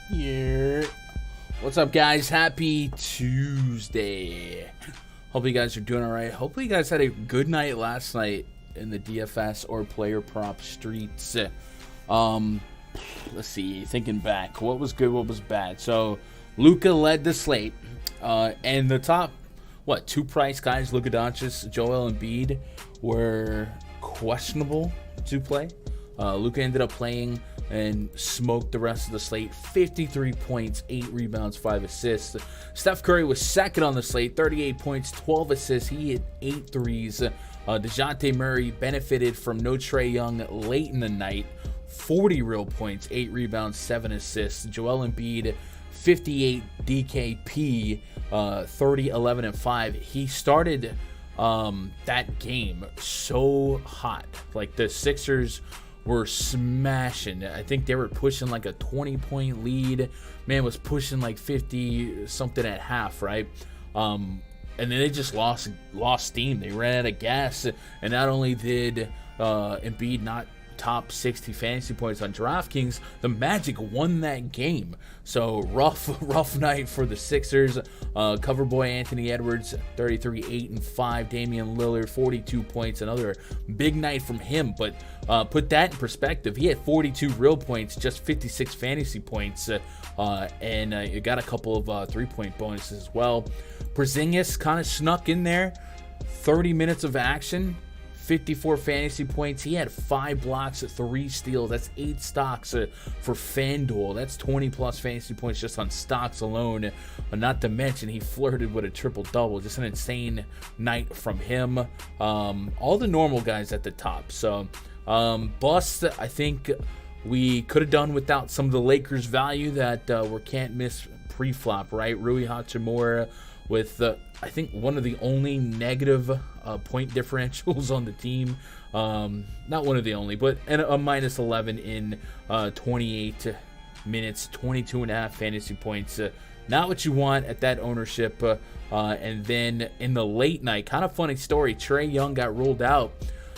Here. What's up, guys? Happy Tuesday. Hope you guys are doing all right. Hopefully you guys had a good night last night in the DFS or player prop streets. Let's see, thinking back, what was good, what was bad? So Luka led the slate, and the top two price guys, Luka Doncic, Joel Embiid, were questionable to play. Luka ended up playing and smoked the rest of the slate. 53 points, 8 rebounds, 5 assists. Steph Curry was second on the slate, 38 points, 12 assists. He hit 8 threes. DeJounte Murray benefited from no Trae Young late in the night. 40 real points, 8 rebounds, 7 assists. Joel Embiid, 58 DKP, 30, 11, and 5. He started that game so hot. Like, the Sixers were smashing. I think they were pushing like a 20-point lead. Man was pushing like 50 something at half, right? And then they just lost steam. They ran out of gas. And not only did Embiid not top 60 fantasy points on DraftKings, the Magic won that game. So rough night for the Sixers. Cover boy Anthony Edwards, 33, 8 and 5. Damian Lillard, 42 points. Another big night from him. But put that in perspective, he had 42 real points, just 56 fantasy points, and you got a couple of 3-point bonuses as well. Porzingis kind of snuck in there, 30 minutes of action, 54 fantasy points. He had 5 blocks, 3 steals. That's 8 stocks for FanDuel. That's 20 plus fantasy points just on stocks alone. Not to mention, he flirted with a triple-double. Just an insane night from him. All the normal guys at the top. So, bust, I think we could have done without some of the Lakers value that were can't miss pre-flop, right? Rui Hachimura with I think one of the only negative point differentials on the team. Not one of the only, but a minus 11 in 28 minutes, 22.5 fantasy points. Not what you want at that ownership. And then in the late night, kind of funny story, Trae Young got ruled out.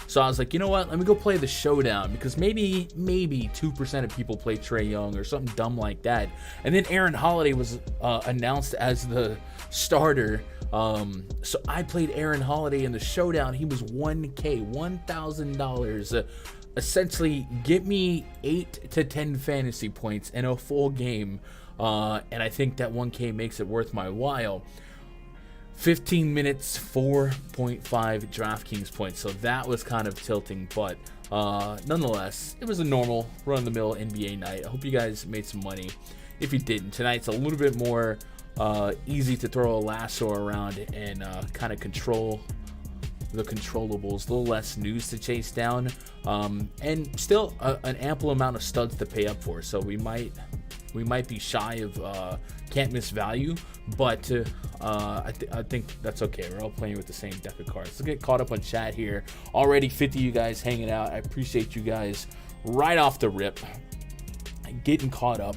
So I was like, you know what? Let me go play the showdown, because maybe 2% of people play Trae Young or something dumb like that. And then Aaron Holiday was announced as the starter. So I played Aaron Holiday in the showdown. He was $1,000. Essentially, get me 8 to 10 fantasy points in a full game. And I think that 1K makes it worth my while. 15 minutes, 4.5 DraftKings points. So that was kind of tilting, but nonetheless, it was a normal run-of-the-mill NBA night. I hope you guys made some money. If you didn't, tonight's a little bit more easy to throw a lasso around and kind of control the controllables. A little less news to chase down, and still an ample amount of studs to pay up for. So we might be shy of can't miss value, but I think that's okay. We're all playing with the same deck of cards. Let's get caught up on chat here. Already 50 of you guys hanging out. I appreciate you guys right off the rip getting caught up.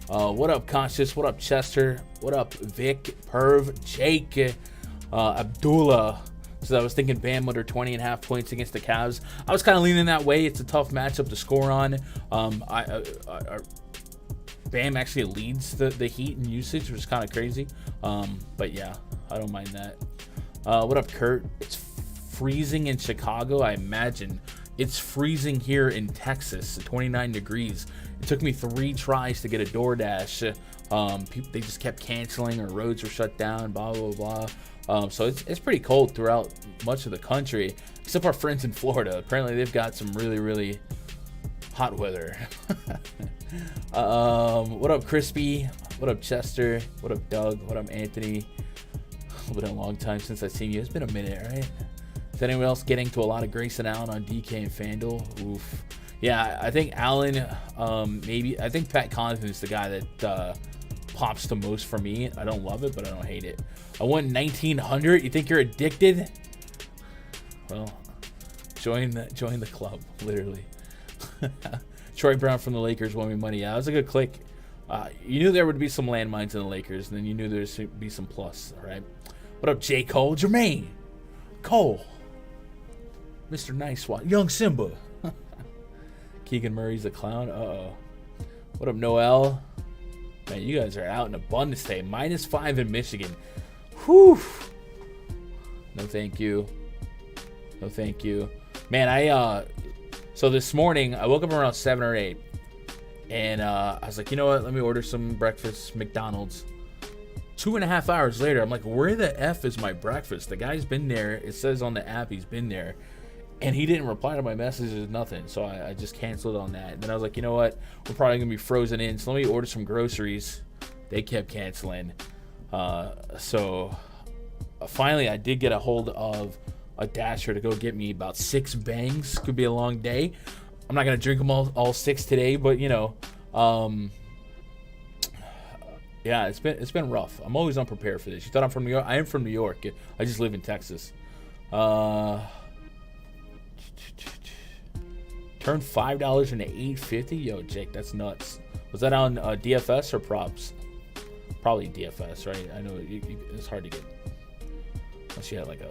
What up, Conscious? What up, Chester? What up, Vic, Perv, Jake, Abdullah? So I was thinking Bam under 20.5 points against the Cavs. I was kind of leaning that way. It's a tough matchup to score on. Bam actually leads the Heat in usage, which is kind of crazy. But yeah, I don't mind that. What up, Kurt? It's freezing in Chicago. I imagine it's freezing here in Texas, 29 degrees. It took me 3 tries to get a DoorDash. They just kept canceling, or roads were shut down, blah, blah, blah. So it's pretty cold throughout much of the country, except our friends in Florida. Apparently they've got some really, really hot weather. What up, Crispy? What up, Chester? What up, Doug? What up, Anthony? It's been a long time since I've seen you. It's been a minute, right? Is anyone else getting to a lot of Grayson Allen on DK and FanDuel? Oof. Yeah, I think Allen, maybe. I think Pat Connaughton is the guy that pops the most for me. I don't love it, but I don't hate it. I won 1,900. You think you're addicted? Well, join the club, literally. Troy Brown from the Lakers won me money. Yeah, that was a good click. You knew there would be some landmines in the Lakers, and then you knew there would be some plus, all right? What up, J. Cole? Jermaine Cole. Mr. Nice One. Young Simba. Keegan Murray's a clown. Uh-oh. What up, Noel? Man, you guys are out in abundance today. -5 in Michigan. Whew. No thank you. No thank you. Man, so this morning, I woke up around 7 or 8. And I was like, you know what? Let me order some breakfast, McDonald's. 2.5 hours later, I'm like, where the F is my breakfast? The guy's been there. It says on the app he's been there. And he didn't reply to my messages, nothing. So I just canceled on that. And then I was like, you know what? We're probably going to be frozen in. So let me order some groceries. They kept canceling. So finally, I did get a hold of a dasher to go get me about 6 bangs. Could be a long day. I'm not going to drink them all 6 today. But, you know, yeah, it's been rough. I'm always unprepared for this. You thought I'm from New York? I am from New York. I just live in Texas. Turned $5 into $8.50. Yo, Jake, that's nuts. Was that on DFS or props? Probably DFS, right? I know it's hard to get unless you had like a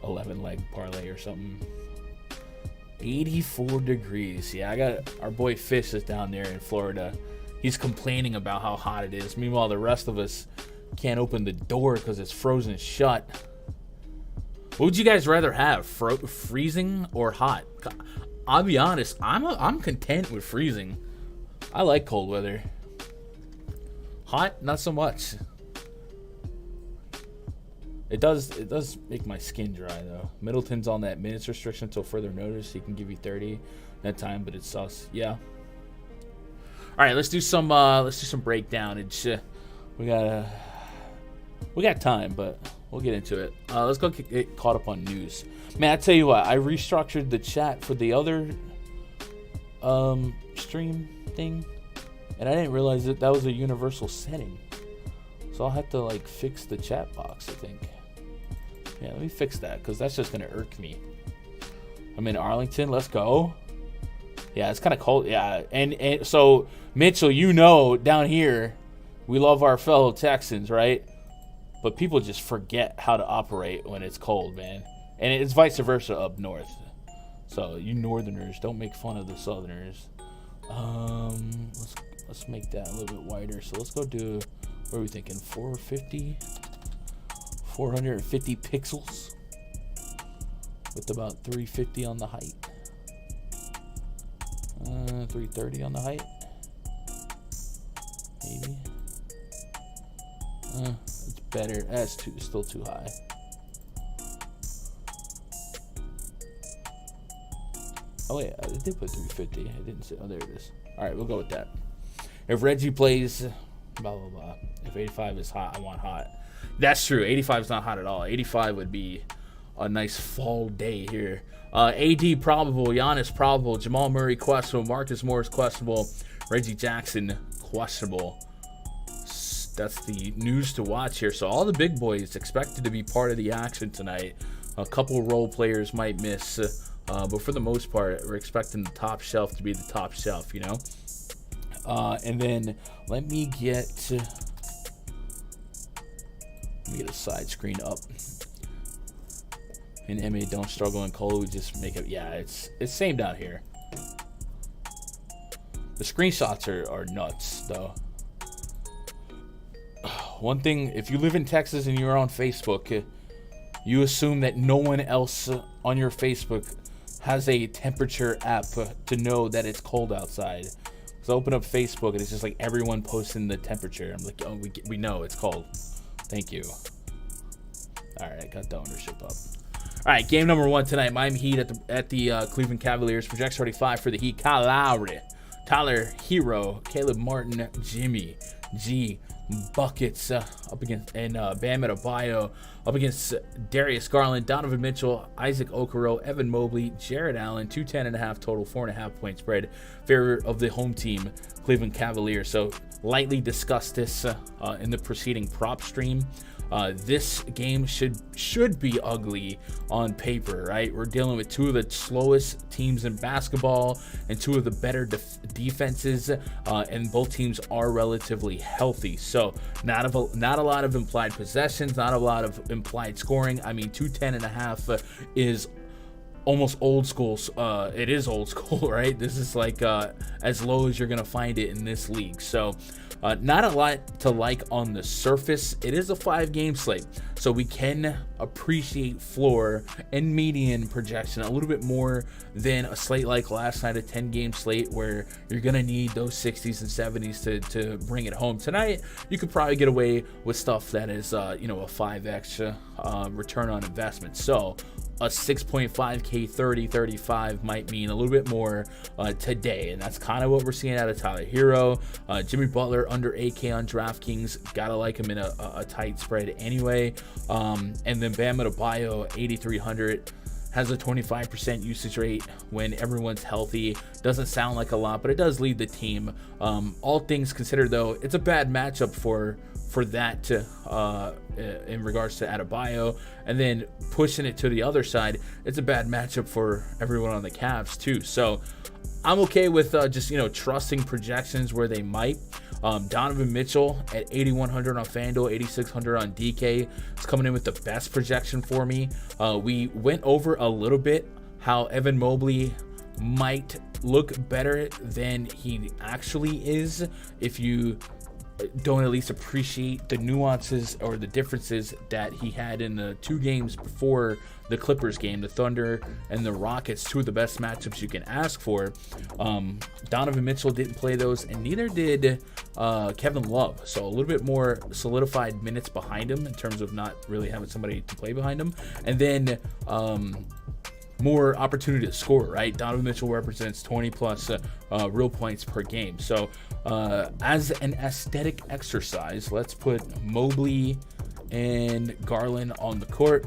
11-leg parlay or something. 84 degrees. Yeah, I got our boy Fish is down there in Florida. He's complaining about how hot it is. Meanwhile, the rest of us can't open the door because it's frozen shut. What would you guys rather have, freezing or hot? I'll be honest, I'm content with freezing. I like cold weather. Hot, not so much. It does make my skin dry though. Middleton's on that minutes restriction until further notice. He can give you 30 that time, but it's sus. Yeah. All right, let's do some breakdown. It's we got time, but we'll get into it. Let's go get caught up on news. Man, I tell you what, I restructured the chat for the other stream thing, and I didn't realize that was a universal setting. So I'll have to like fix the chat box, I think. Yeah, let me fix that because that's just gonna irk me. I'm in Arlington. Let's go. Yeah, it's kind of cold. Yeah, and so Mitchell, you know, down here, we love our fellow Texans, right? But people just forget how to operate when it's cold, man. And it's vice versa up north. So you northerners, don't make fun of the southerners. Let's make that a little bit wider. So let's go do, what are we thinking, 450 pixels with about 350 on the height. 330 on the height. Maybe. It's better. That's still too high. Oh yeah, I did put 350. I didn't say. Oh, there it is. All right, we'll go with that. If Reggie plays, Blah, blah, blah. If 85 is hot, I want hot. That's true. 85 is not hot at all. 85 would be a nice fall day here. AD probable, Giannis probable, Jamal Murray questionable, Marcus Morris questionable, Reggie Jackson questionable. That's the news to watch here. So all the big boys expected to be part of the action tonight. A couple role players might miss, but for the most part, we're expecting the top shelf to be the top shelf, you know? And then let me get a side screen up. In MA, don't struggle. In Colo, we just make it. Yeah, it's same down here. The screenshots are nuts, though. One thing, if you live in Texas and you're on Facebook, you assume that no one else on your Facebook has a temperature app to know that it's cold outside. So I open up Facebook and it's just like everyone posting the temperature. I'm like, oh, we know it's cold. Thank you. All right, got the ownership up. All right, game number 1 tonight. Miami Heat at the Cleveland Cavaliers. Projection 35 for the Heat. Kyle Lowry, Tyler Hero, Caleb Martin, Jimmy G, buckets up against, and Bam Adebayo up against Darius Garland, Donovan Mitchell, Isaac Okoro, Evan Mobley, Jared Allen. 210.5 total, 4.5 point spread. Favor of the home team, Cleveland Cavaliers. So lightly discussed this in the preceding prop stream. This game should be ugly on paper, right? We're dealing with two of the slowest teams in basketball and two of the better defenses, and both teams are relatively healthy. So not a lot of implied possessions, not a lot of implied scoring. I mean, 210.5 is almost old school. It is old school, right? This is like as low as you're gonna find it in this league. So not a lot to like on the surface. It is a 5-game slate, so we can appreciate floor and median projection a little bit more than a slate like last night, a 10-game slate where you're gonna need those 60s and 70s to bring it home. Tonight you could probably get away with stuff that is a 5x return on investment. So a 6.5K 30-35 might mean a little bit more today, and that's kind of what we're seeing out of Tyler Hero. Jimmy Butler under 8K on DraftKings, gotta like him in a tight spread anyway. And then Bam Adebayo 8,300 has a 25% usage rate when everyone's healthy. Doesn't sound like a lot, but it does lead the team. All things considered, though, it's a bad matchup for that in regards to Adebayo. And then pushing it to the other side, it's a bad matchup for everyone on the Cavs too. So I'm okay with just trusting projections where they might. Donovan Mitchell at 8,100 on FanDuel, 8,600 on DK is coming in with the best projection for me. We went over a little bit how Evan Mobley might look better than he actually is if you don't at least appreciate the nuances or the differences that he had in the 2 games before the Clippers game, the Thunder and the Rockets, 2 of the best matchups you can ask for. Donovan Mitchell didn't play those, and neither did Kevin Love. So a little bit more solidified minutes behind him in terms of not really having somebody to play behind him. And then more opportunity to score, right? Donovan Mitchell represents 20 plus real points per game. So as an aesthetic exercise, let's put Mobley and Garland on the court,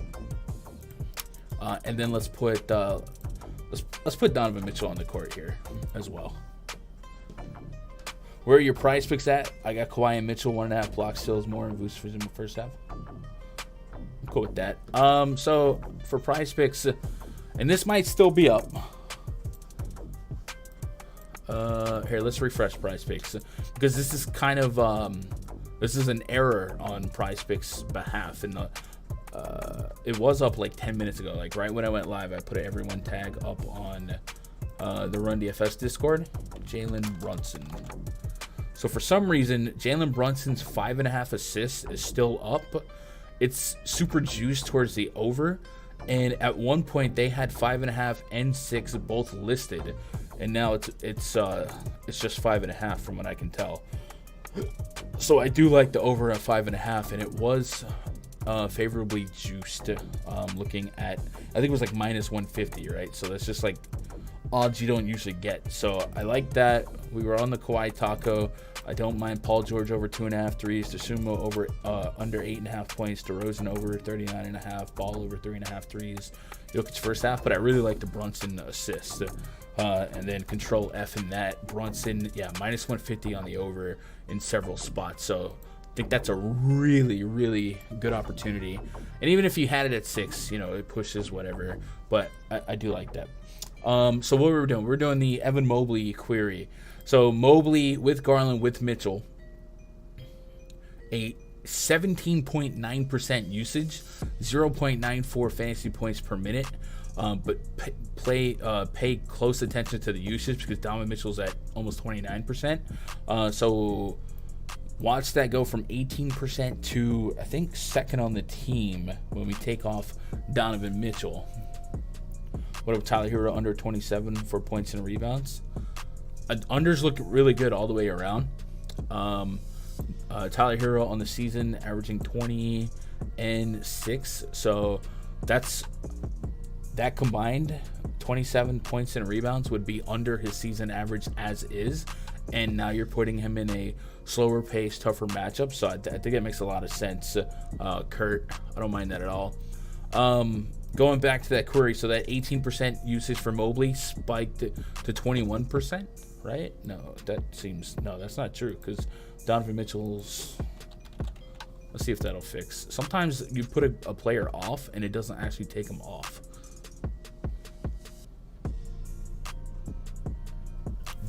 and then let's put Donovan Mitchell on the court here as well. Where are your prize picks at? I got Kawhi and Mitchell 1.5 block steals more and boosts in the first half. I'm cool with that. So for prize picks, and this might still be up. Here, let's refresh PrizePicks because this is kind of this is an error on PrizePicks' behalf. And it was up like 10 minutes ago. Like right when I went live, I put an everyone tag up on the Run DFS Discord. Jalen Brunson. So for some reason, Jalen Brunson's 5.5 assists is still up. It's super juiced towards the over. And at one point they had 5.5 and 6 both listed, and now it's just 5.5 from what I can tell. So I do like the over at 5.5, and it was favorably juiced. Looking at, I think it was like minus 150, right? So that's just like odds you don't usually get. So I like that. We were on the Kawhi taco. I don't mind Paul George over 2.5 threes. DeSumo over under 8.5 points. DeRozan over 39.5. Ball over 3.5 threes. Jokic first half, but I really like the Brunson assist. And then control F in that. Brunson, yeah, minus 150 on the over in several spots. So I think that's a really, really good opportunity. And even if you had it at 6, you know, it pushes whatever. But I do like that. So what we're doing, we're doing the Evan Mobley query. So Mobley with Garland with Mitchell, a 17.9% usage, 0.94 fantasy points per minute. But pay close attention to the usage because Donovan Mitchell's at almost 29%. So watch that go from 18% to, I think, second on the team when we take off Donovan Mitchell. What about Tyler Hero under 27 for points and rebounds? Unders look really good all the way around. Tyler Hero on the season averaging 20 and 6. So that combined 27 points and rebounds would be under his season average as is. And now you're putting him in a slower pace, tougher matchup. So I think it makes a lot of sense. Kurt, I don't mind that at all. Going back to that query, so that 18% usage for Mobley spiked to 21%, right? No, that's not true because Donovan Mitchell's, let's see if that'll fix. Sometimes you put a player off and it doesn't actually take him off.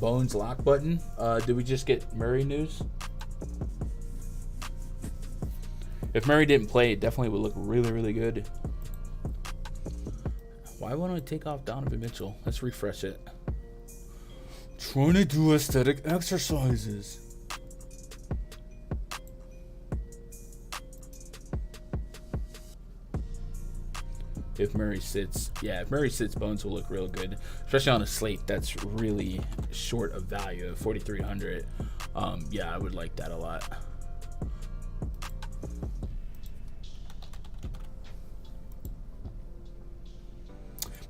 Bones lock button. Did we just get Murray news? If Murray didn't play, it definitely would look really, really good. Why won't I take off Donovan Mitchell? Let's refresh it. Trying to do aesthetic exercises. If Murray sits, Bones will look real good, especially on a slate that's really short of value at 4,300. Yeah, I would like that a lot.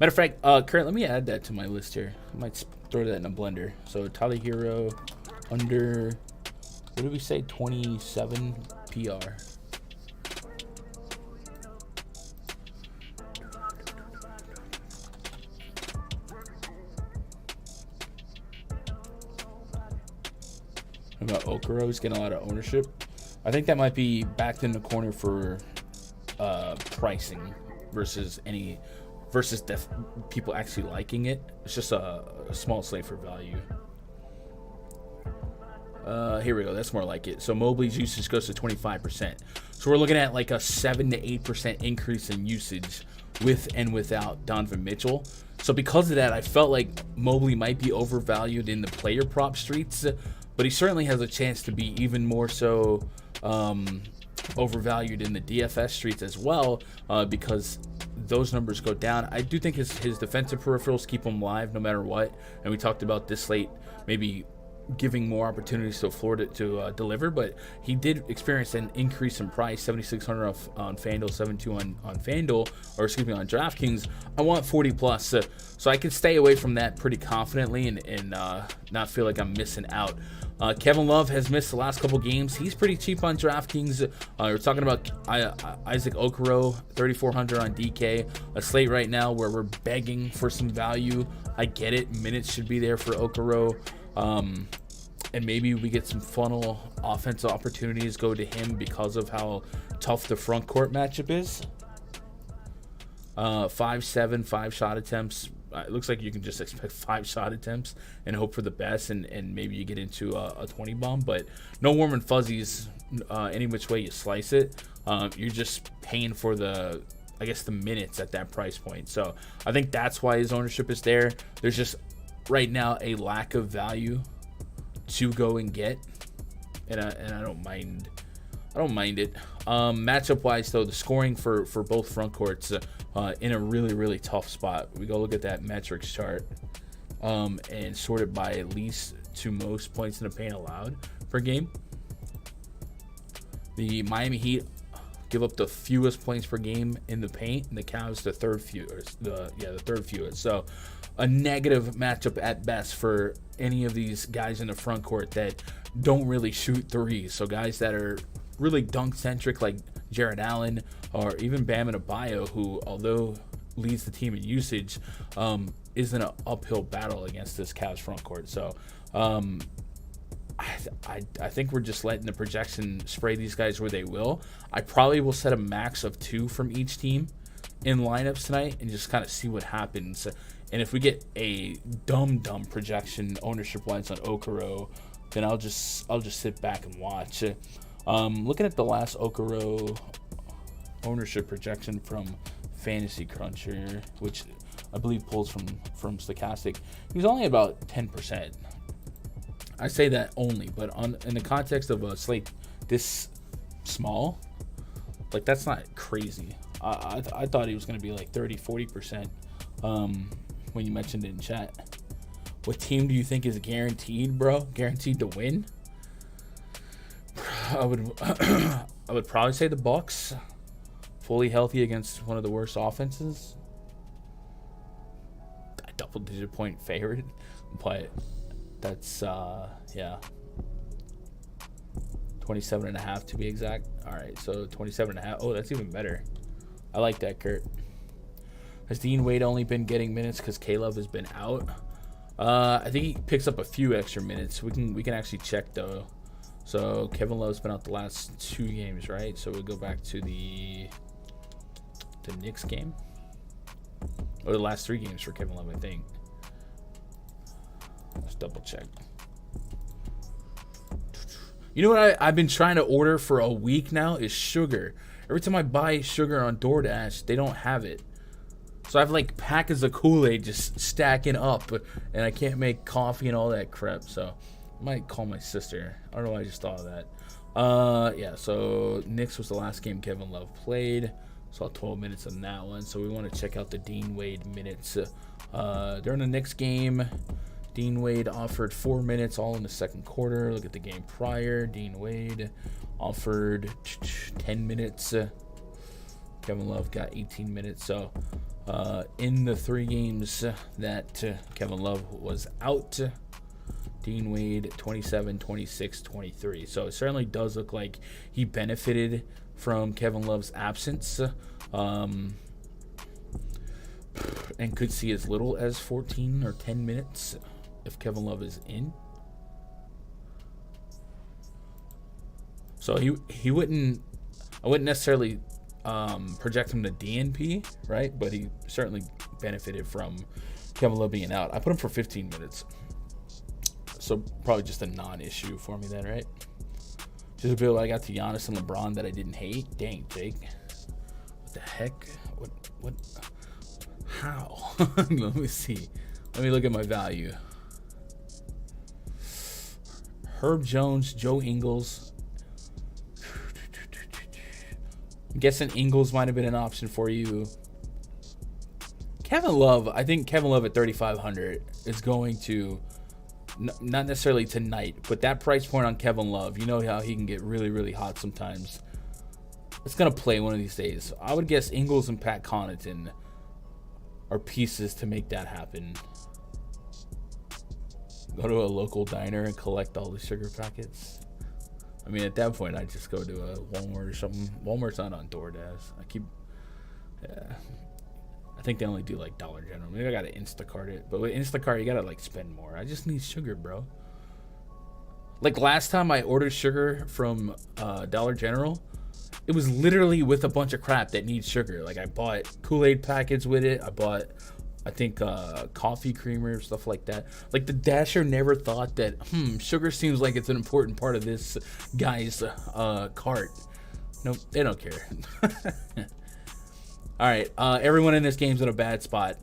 Matter of fact, Kurt, let me add that to my list here. I might throw that in a blender. So Tyler Hero under, what did we say, 27 PR. About Okoro's getting a lot of ownership. I think that might be backed in the corner for pricing versus people actually liking it. It's just a small slate for value. Here we go. That's more like it. So Mobley's usage goes to 25%. So we're looking at like a 7 to 8% increase in usage with and without Donovan Mitchell. So because of that, I felt like Mobley might be overvalued in the player prop streets, but he certainly has a chance to be even more so overvalued in the DFS streets as well, because those numbers go down. I do think his defensive peripherals keep him live no matter what, and we talked about this slate maybe giving more opportunities to Florida to deliver, but he did experience an increase in price, 7,600 on FanDuel, 7,200 on FanDuel, or excuse me, on DraftKings. I want 40 plus, so I can stay away from that pretty confidently and not feel like I'm missing out. Kevin Love has missed the last couple games. He's pretty cheap on DraftKings. We're talking about Isaac Okoro, 3,400 on DK. A slate right now where we're begging for some value. I get it. Minutes should be there for Okoro. And maybe we get some funnel offensive opportunities go to him because of how tough the front court matchup is. 5-7, 5 shot attempts. It looks like you can just expect 5 shot attempts and hope for the best, and maybe you get into a 20 bomb, but no warm and fuzzies any which way you slice it. You're just paying for the minutes at that price point. So I think that's why his ownership is there. There's just right now a lack of value to go and get, and I don't mind it. Matchup wise though, the scoring for both front courts in a really, really tough spot. We go look at that metrics chart and sort it by at least to most points in the paint allowed per game. The Miami Heat give up the fewest points per game in the paint, and the Cavs the third fewest. The third fewest. So a negative matchup at best for any of these guys in the front court that don't really shoot threes. So guys that are really dunk centric, like Jared Allen or even Bam Adebayo, who although leads the team in usage, is in an uphill battle against this Cavs front court. So I think we're just letting the projection spray these guys where they will. I probably will set a max of 2 from each team in lineups tonight and just kind of see what happens. And if we get a dumb projection ownership wise on Okoro, then I'll just sit back and watch. Looking at the last Okoro ownership projection from Fantasy Cruncher, which I believe pulls from Stochastic, he was only about 10%. I say that only, but in the context of a slate this small, like that's not crazy. I thought he was going to be like 30-40% when you mentioned it in chat. What team do you think is guaranteed, bro? Guaranteed to win? I would probably say the Bucks, fully healthy against one of the worst offenses. A double-digit point favorite, but that's 27.5 to be exact. All right, so 27.5. Oh, that's even better. I like that, Kurt. Has Dean Wade only been getting minutes because Caleb has been out? I think he picks up a few extra minutes. We can actually check though. So Kevin Love's been out the last 2 games, right? So we'll go back to the Knicks game, or the last 3 games for Kevin Love, I think. Let's double check. You know what I've been trying to order for a week now is sugar. Every time I buy sugar on DoorDash, they don't have it. So I have like packets of Kool-Aid just stacking up, and I can't make coffee and all that crap. So I might call my sister. I don't know why I just thought of that. Yeah, so Knicks was the last game Kevin Love played. Saw 12 minutes on that one. So we want to check out the Dean Wade minutes. During the Knicks game, Dean Wade offered 4 minutes all in the second quarter. Look at the game prior. Dean Wade offered 10 minutes. Kevin Love got 18 minutes. So in the 3 games that Kevin Love was out, Dean Wade 27, 26, 23. So it certainly does look like he benefited from Kevin Love's absence, and could see as little as 14 or 10 minutes if Kevin Love is in. So I wouldn't necessarily project him to DNP, right? But he certainly benefited from Kevin Love being out. I put him for 15 minutes. So probably just a non-issue for me then, right? Just a bit like I got to Giannis and LeBron that I didn't hate. Dang, Jake. What the heck? What? How? Let me see. Let me look at my value. Herb Jones, Joe Ingles. I'm guessing Ingles might have been an option for you. Kevin Love, I think Kevin Love at 3,500 is going to, not necessarily tonight, but that price point on Kevin Love, you know how he can get really, really hot sometimes. It's going to play one of these days. I would guess Ingles and Pat Connaughton are pieces to make that happen. Go to a local diner and collect all the sugar packets. I mean, at that point, I'd just go to a Walmart or something. Walmart's not on DoorDash. I think they only do like Dollar General. Maybe I gotta Instacart it. But with Instacart, you gotta like spend more. I just need sugar, bro. Like last time I ordered sugar from Dollar General, it was literally with a bunch of crap that needs sugar. Like I bought Kool-Aid packets with it. I bought, I think, coffee creamer, stuff like that. Like the Dasher never thought that, sugar seems like it's an important part of this guy's cart. Nope, they don't care. All right, everyone in this game's in a bad spot.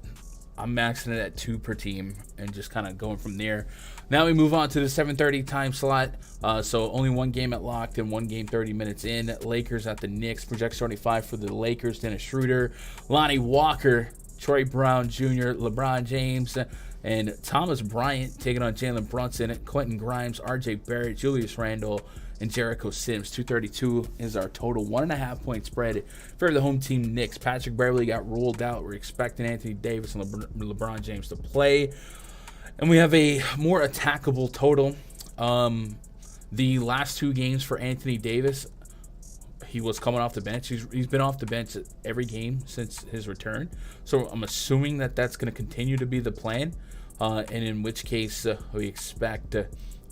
I'm maxing it at 2 per team and just kind of going from there. Now we move on to the 7:30 time slot. So only 1 game at locked and 1 game 30 minutes in. Lakers at the Knicks. Project 25 for the Lakers. Dennis Schroeder, Lonnie Walker, Troy Brown Jr., LeBron James, and Thomas Bryant taking on Jalen Brunson, Quentin Grimes, RJ Barrett, Julius Randle, and Jericho Sims. 232 is our total. 1.5 point spread for the home team Knicks. Patrick Beverley got ruled out. We're expecting Anthony Davis and LeBron James to play. And we have a more attackable total. The last 2 games for Anthony Davis, he was coming off the bench. He's been off the bench every game since his return. So I'm assuming that that's going to continue to be the plan. And in which case, we expect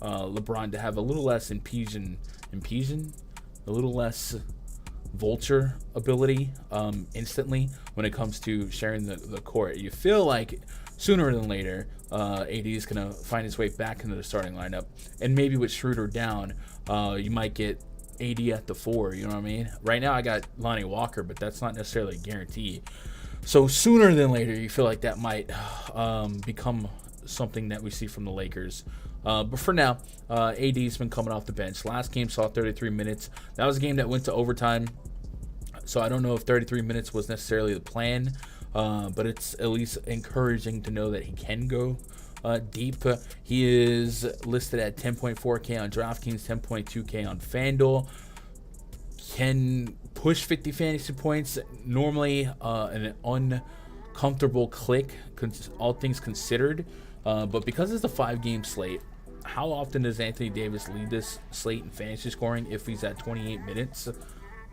LeBron to have a little less impedance, a little less vulture ability instantly when it comes to sharing the court. You feel like sooner than later, AD is going to find his way back into the starting lineup. And maybe with Schroeder down, you might get AD at the 4, you know what I mean? Right now I got Lonnie Walker, but that's not necessarily a guarantee. So sooner than later, you feel like that might become something that we see from the Lakers. But for now, AD's been coming off the bench. Last game saw 33 minutes. That was a game that went to overtime. So I don't know if 33 minutes was necessarily the plan, but it's at least encouraging to know that he can go deep. He is listed at 10.4K on DraftKings, 10.2K on FanDuel. Can push 50 fantasy points. Normally an uncomfortable click, all things considered. But because it's a 5-game slate, how often does Anthony Davis lead this slate in fantasy scoring if he's at 28 minutes?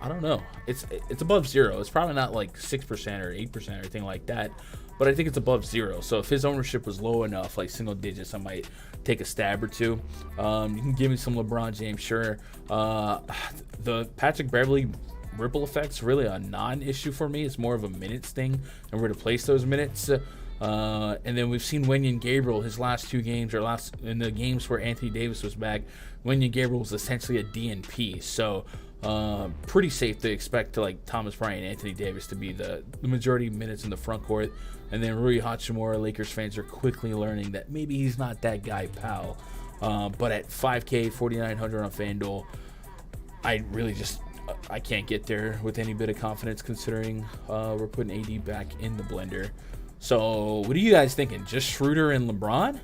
I don't know. It's above 0. It's probably not like 6% or 8% or anything like that, but I think it's above 0. So if his ownership was low enough, like single digits, I might take a stab or two. You can give me some LeBron James, sure. The Patrick Beverley ripple effect's really a non-issue for me. It's more of a minutes thing and where to place those minutes. And then we've seen Wenyen Gabriel his last 2 games, or in the games where Anthony Davis was back. Wenyen Gabriel was essentially a DNP, so pretty safe to expect to like Thomas Bryant and Anthony Davis to be the majority of minutes in the front court. And then Rui Hachimura, Lakers fans are quickly learning that maybe he's not that guy, pal. But at 5K, 4,900 on FanDuel, I really I can't get there with any bit of confidence considering we're putting AD back in the blender. So what are you guys thinking? Just Schroeder and LeBron?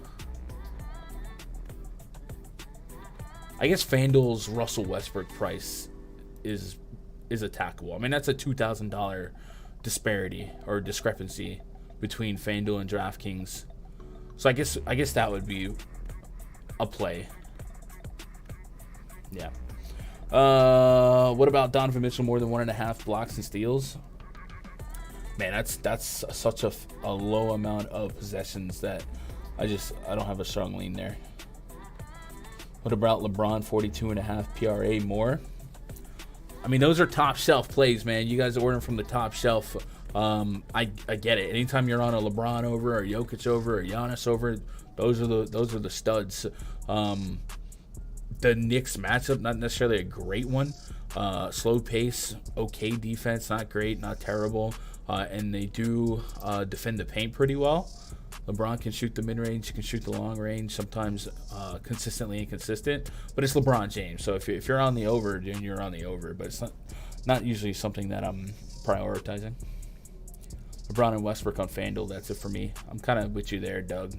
I guess FanDuel's Russell Westbrook price is attackable. I mean, that's a $2,000 disparity or discrepancy between FanDuel and DraftKings. So I guess that would be a play. Yeah. What about Donovan Mitchell more than 1.5 blocks and steals? Man, that's such a low amount of possessions that I don't have a strong lean there. What about LeBron, 42.5 PRA more? I mean, those are top shelf plays, man. You guys are ordering from the top shelf. I get it. Anytime you're on a LeBron over or Jokic over or Giannis over, those are the studs. The Knicks matchup, not necessarily a great one. Slow pace, okay defense, not great, not terrible. And they do defend the paint pretty well. LeBron can shoot the mid-range, can shoot the long range, sometimes consistently inconsistent. But it's LeBron James, so if you're on the over, then you're on the over. But it's not usually something that I'm prioritizing. LeBron and Westbrook on FanDuel, that's it for me. I'm kind of with you there, Doug.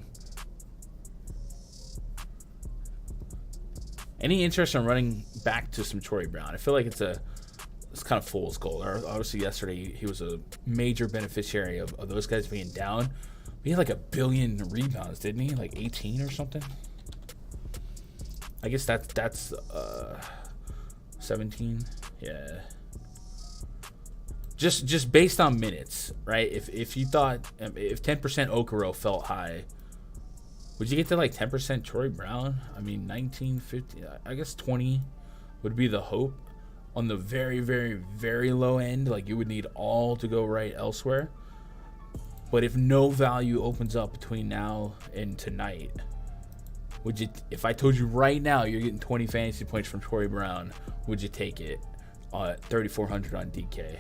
Any interest in running back to some Troy Brown? I feel like it's kind of fool's gold. Obviously, yesterday he was a major beneficiary of those guys being down. He had like 1 billion rebounds, didn't he? Like 18 or something. I guess that's 17. Yeah. Just based on minutes, right? If you thought if 10% Okoro felt high, would you get to like 10% Troy Brown? I mean, 19, 50, I guess 20 would be the hope. On the very, very, very low end, like you would need all to go right elsewhere. But if no value opens up between now and tonight, would you? If I told you right now you're getting 20 fantasy points from Troy Brown, would you take it at 3,400 on DK?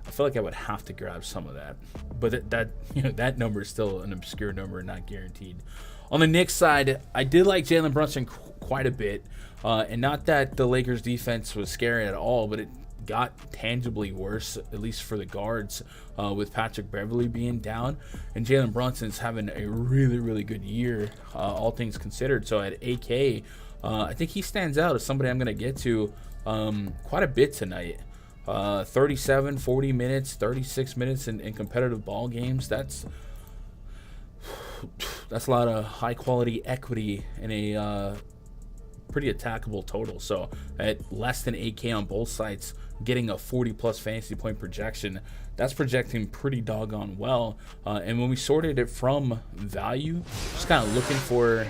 I feel like I would have to grab some of that, but that number is still an obscure number, not guaranteed. On the Knicks side, I did like Jalen Brunson quite a bit, and not that the Lakers defense was scary at all, but it got tangibly worse, at least for the guards, with Patrick Beverley being down, and Jalen Brunson's having a really, really good year, all things considered. So at 8K, I think he stands out as somebody I'm going to get to quite a bit tonight. 37, 40 minutes, 36 minutes in competitive ball games. That's a lot of high quality equity in a pretty attackable total. So at less than 8K on both sides, getting a 40 plus fantasy point projection, that's projecting pretty doggone well. And when we sorted it from value, just kind of looking for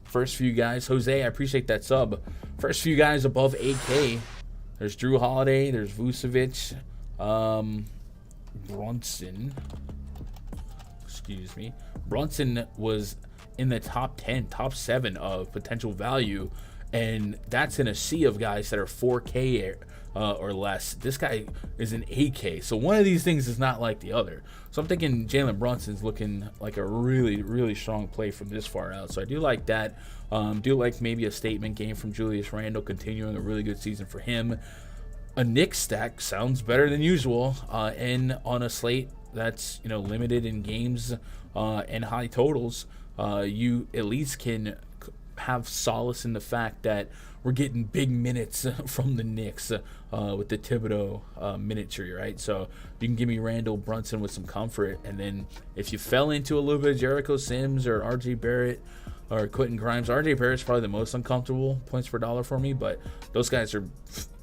first few guys. Jose, I appreciate that sub. First few guys above 8K. There's Drew Holiday. There's Vucevic. Brunson. Excuse me. Brunson was in the top 10, top 7 of potential value. And that's in a sea of guys that are 4K or less. This guy is an 8K. So one of these things is not like the other. So I'm thinking Jalen Brunson's looking like a really, really strong play from this far out. So I do like that. Do like maybe a statement game from Julius Randle, continuing a really good season for him. A Knicks stack sounds better than usual. And on a slate that's limited in games and high totals, you at least can have solace in the fact that we're getting big minutes from the Knicks with the Thibodeau minute tree, right? So you can give me Randall Brunson with some comfort, and then if you fell into a little bit of Jericho Sims or RJ Barrett or Quentin Grimes, RJ Barrett's probably the most uncomfortable points per dollar for me, but those guys are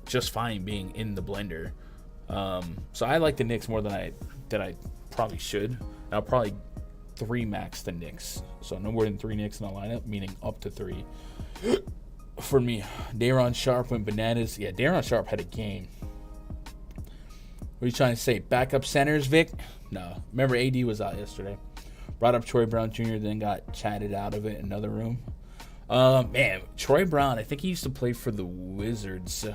just fine being in the blender. So I like the Knicks more than I probably should. I'll probably 3 max the Knicks, so no more than 3 Knicks in the lineup, meaning up to 3. For me, Daron Sharp went bananas. Yeah, Daron Sharp had a game. What are you trying to say? Backup centers, Vic? No. Remember, AD was out yesterday. Brought up Troy Brown Jr., then got chatted out of it in another room. Man, Troy Brown, I think he used to play for the Wizards.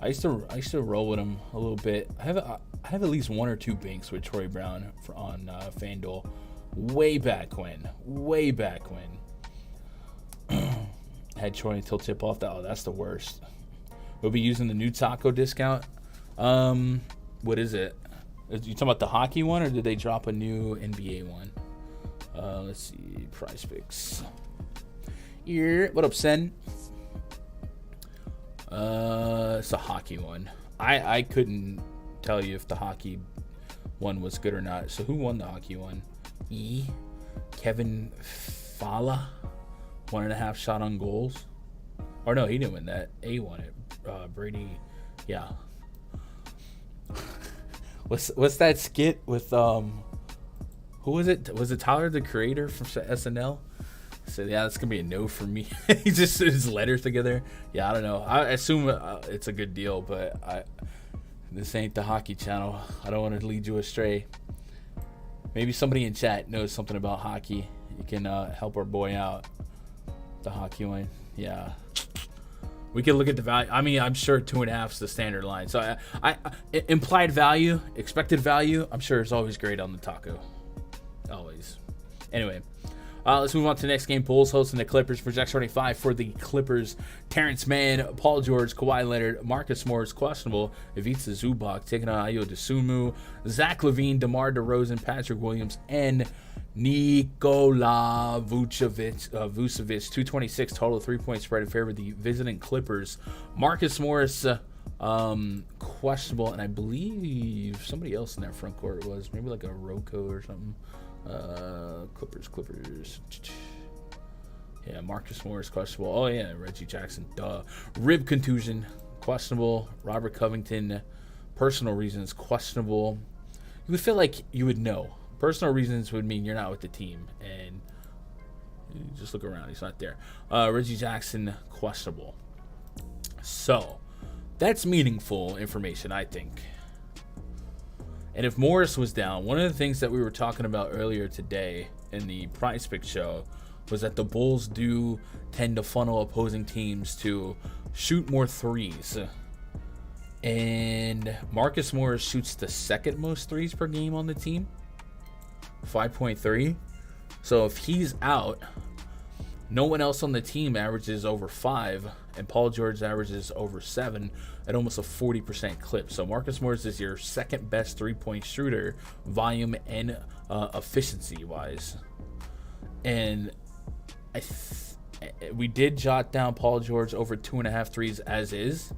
I used to roll with him a little bit. I have at least 1 or 2 banks with Troy Brown on FanDuel. Way back when. Had Troy until tip off. That's the worst. We'll be using the new taco discount. What is it? You talking about the hockey one, or did they drop a new NBA one? Let's see. PrizePicks. Here. What up, Sen? It's a hockey one. I couldn't tell you if the hockey one was good or not. So who won the hockey one? Kevin Fala, 1.5 shot on goals. Or no, he didn't win that. A won it. Brady, yeah. What's that skit with who was it? Was it Tyler the Creator from SNL? Said, yeah, that's gonna be a no for me. He just put his letters together. Yeah, I don't know. I assume it's a good deal, but this ain't the hockey channel. I don't want to lead you astray. Maybe somebody in chat knows something about hockey. You can help our boy out. The hockey one. Yeah. We can look at the value. I mean, I'm sure 2.5 is the standard line. So I implied value, expected value, I'm sure it's always great on the taco. Always. Anyway. Let's move on to the next game. Bulls hosting the Clippers. Project 25 for the Clippers. Terrence Mann, Paul George, Kawhi Leonard, Marcus Morris, questionable. Ivica Zubac taking on Ayo Dosunmu. Zach LaVine, DeMar DeRozan, Patrick Williams, and Nikola Vucevic. 226 total 3-point spread in favor of the visiting Clippers. Marcus Morris, questionable, and I believe somebody else in that front court was maybe like a Rocco or something. Clippers. Yeah, Marcus Morris questionable. Oh yeah, Reggie Jackson. Rib contusion questionable. Robert Covington, personal reasons questionable. You would feel like you would know. Personal reasons would mean you're not with the team, and you just look around. He's not there. Reggie Jackson questionable. So that's meaningful information, I think. And if Morris was down, one of the things that we were talking about earlier today in the PrizePicks show was that the Bulls do tend to funnel opposing teams to shoot more threes. And Marcus Morris shoots the second most threes per game on the team, 5.3. So if he's out, no one else on the team averages over 5, and Paul George averages over 7 at almost a 40% clip. So Marcus Morris is your second best 3-point shooter, volume and efficiency wise. And We did jot down Paul George over 2.5 threes as is.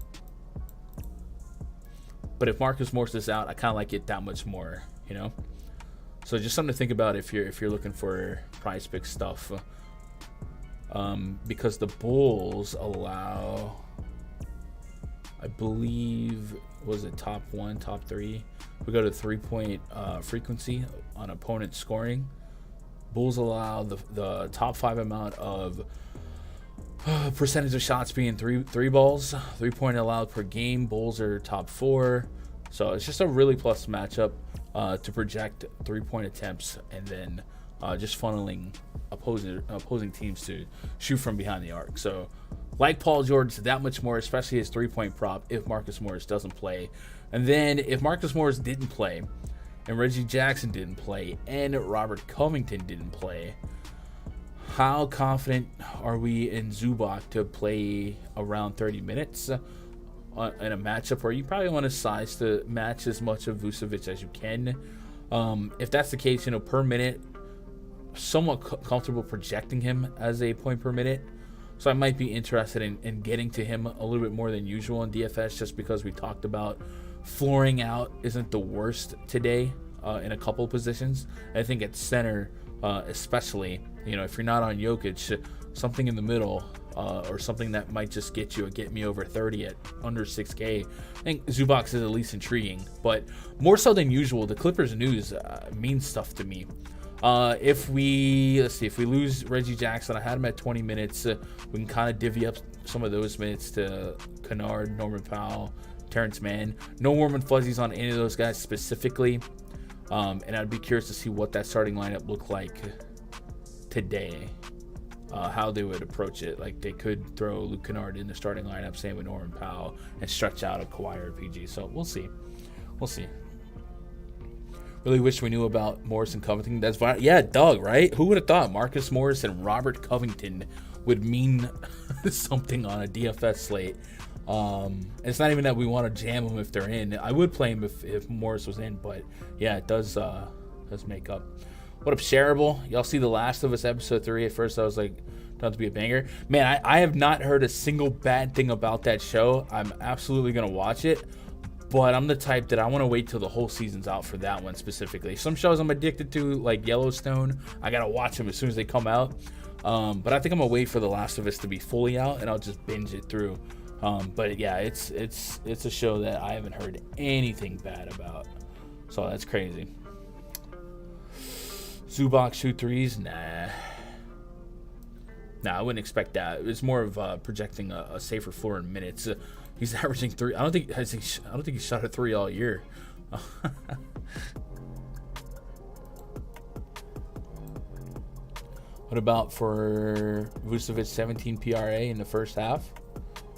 But if Marcus Morris is out, I kind of like it that much more, you know? So just something to think about if you're looking for PrizePicks stuff. Because the Bulls allow, I believe, was it top 1, top 3? We go to 3-point frequency on opponent scoring. Bulls allow the top 5 amount of percentage of shots being three balls, 3-point allowed per game. Bulls are top 4, so it's just a really plus matchup to project 3-point attempts and then just funneling opposing teams to shoot from behind the arc. So like Paul George that much more, especially his 3-point prop if Marcus Morris doesn't play. And then if Marcus Morris didn't play and Reggie Jackson didn't play and Robert Covington didn't play, how confident are we in Zubac to play around 30 minutes in a matchup where you probably want to size to match as much of Vucevic as you can? If that's the case, per minute, somewhat comfortable projecting him as a point per minute. So I might be interested in getting to him a little bit more than usual in DFS, just because we talked about flooring out isn't the worst today in a couple positions. I think at center, especially, if you're not on Jokic, something in the middle or something that might just get me over 30 at under 6K. I think Zubac is at least intriguing, but more so than usual, the Clippers news means stuff to me. If we lose Reggie Jackson, I had him at 20 minutes. We can kind of divvy up some of those minutes to Kennard, Norman Powell, Terrence Mann. No warm and fuzzies on any of those guys specifically. And I'd be curious to see what that starting lineup looked like today. How they would approach it. Like, they could throw Luke Kennard in the starting lineup, same with Norman Powell, and stretch out a Kawhi or PG. So we'll see. Really wish we knew about Morris and Covington. That's fine. Yeah, Doug, right? Who would have thought Marcus Morris and Robert Covington would mean something on a DFS slate? It's not even that we want to jam them if they're in. I would play him if Morris was in, but yeah, it does make up. What up, Shareable? Y'all see The Last of Us episode 3? At first I was like, not to be a banger. Man, I have not heard a single bad thing about that show. I'm absolutely going to watch it. But I'm the type that I want to wait till the whole season's out for that one specifically. Some shows I'm addicted to, like Yellowstone, I got to watch them as soon as they come out. But I think I'm going to wait for The Last of Us to be fully out, and I'll just binge it through. But yeah, it's a show that I haven't heard anything bad about. So that's crazy. Zubac shoot threes? Nah, I wouldn't expect that. It's more of projecting a safer floor in minutes. He's averaging 3. I don't think he shot a 3 all year. What about for Vucevic? 17 PRA in the first half.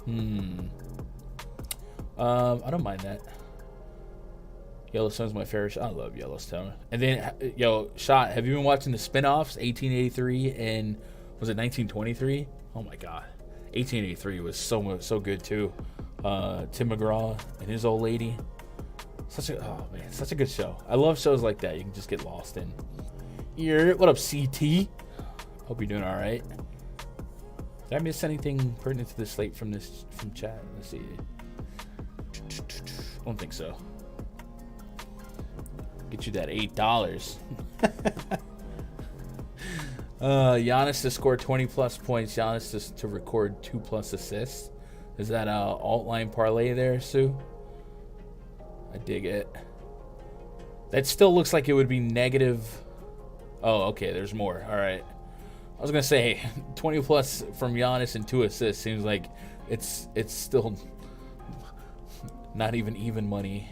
I don't mind that. Yellowstone's my favorite show. I love Yellowstone. And then, Shot, have you been watching the spinoffs? 1883 and was it 1923? Oh my God, 1883 was so good too. Tim McGraw and his old lady. Such a good show. I love shows like that. You can just get lost in. What up, CT? Hope you're doing all right. Did I miss anything pertinent to the slate from chat? Let's see. I don't think so. Get you that $8. Giannis to score 20 plus points. Giannis to record 2+ assists. Is that a alt line parlay there, Sue? I dig it. That still looks like it would be negative. Oh, okay. There's more. All right. I was gonna say 20 plus from Giannis and 2 assists seems like it's still not even money.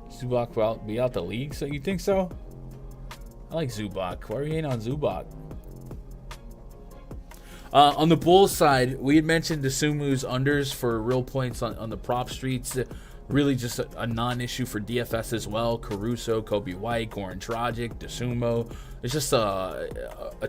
Zubac will be out the league, so you think so? I like Zubac. Why are you hating on Zubac? On the Bulls side, we had mentioned Desumu's unders for real points on the prop streets. Really just a non-issue for DFS as well. Caruso, Kobe White, Goran Dragic, Desumo. It's just a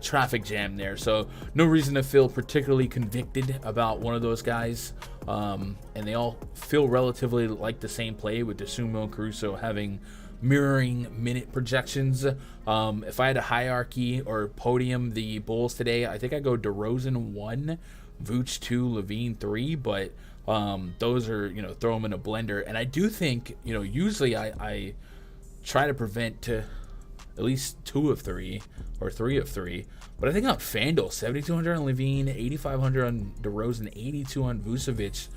traffic jam there. So no reason to feel particularly convicted about one of those guys. And they all feel relatively like the same play, with Desumo and Caruso having mirroring minute projections. If I had a hierarchy or podium the Bulls today, I think I go DeRozan 1, Vooch 2, Levine 3, but those are, throw them in a blender. And I do think, usually I try to prevent at least 2 of 3 or 3 of 3. But I think on FanDuel, 7,200 on Levine, 8,500 on DeRozan, 82 on Vucevic.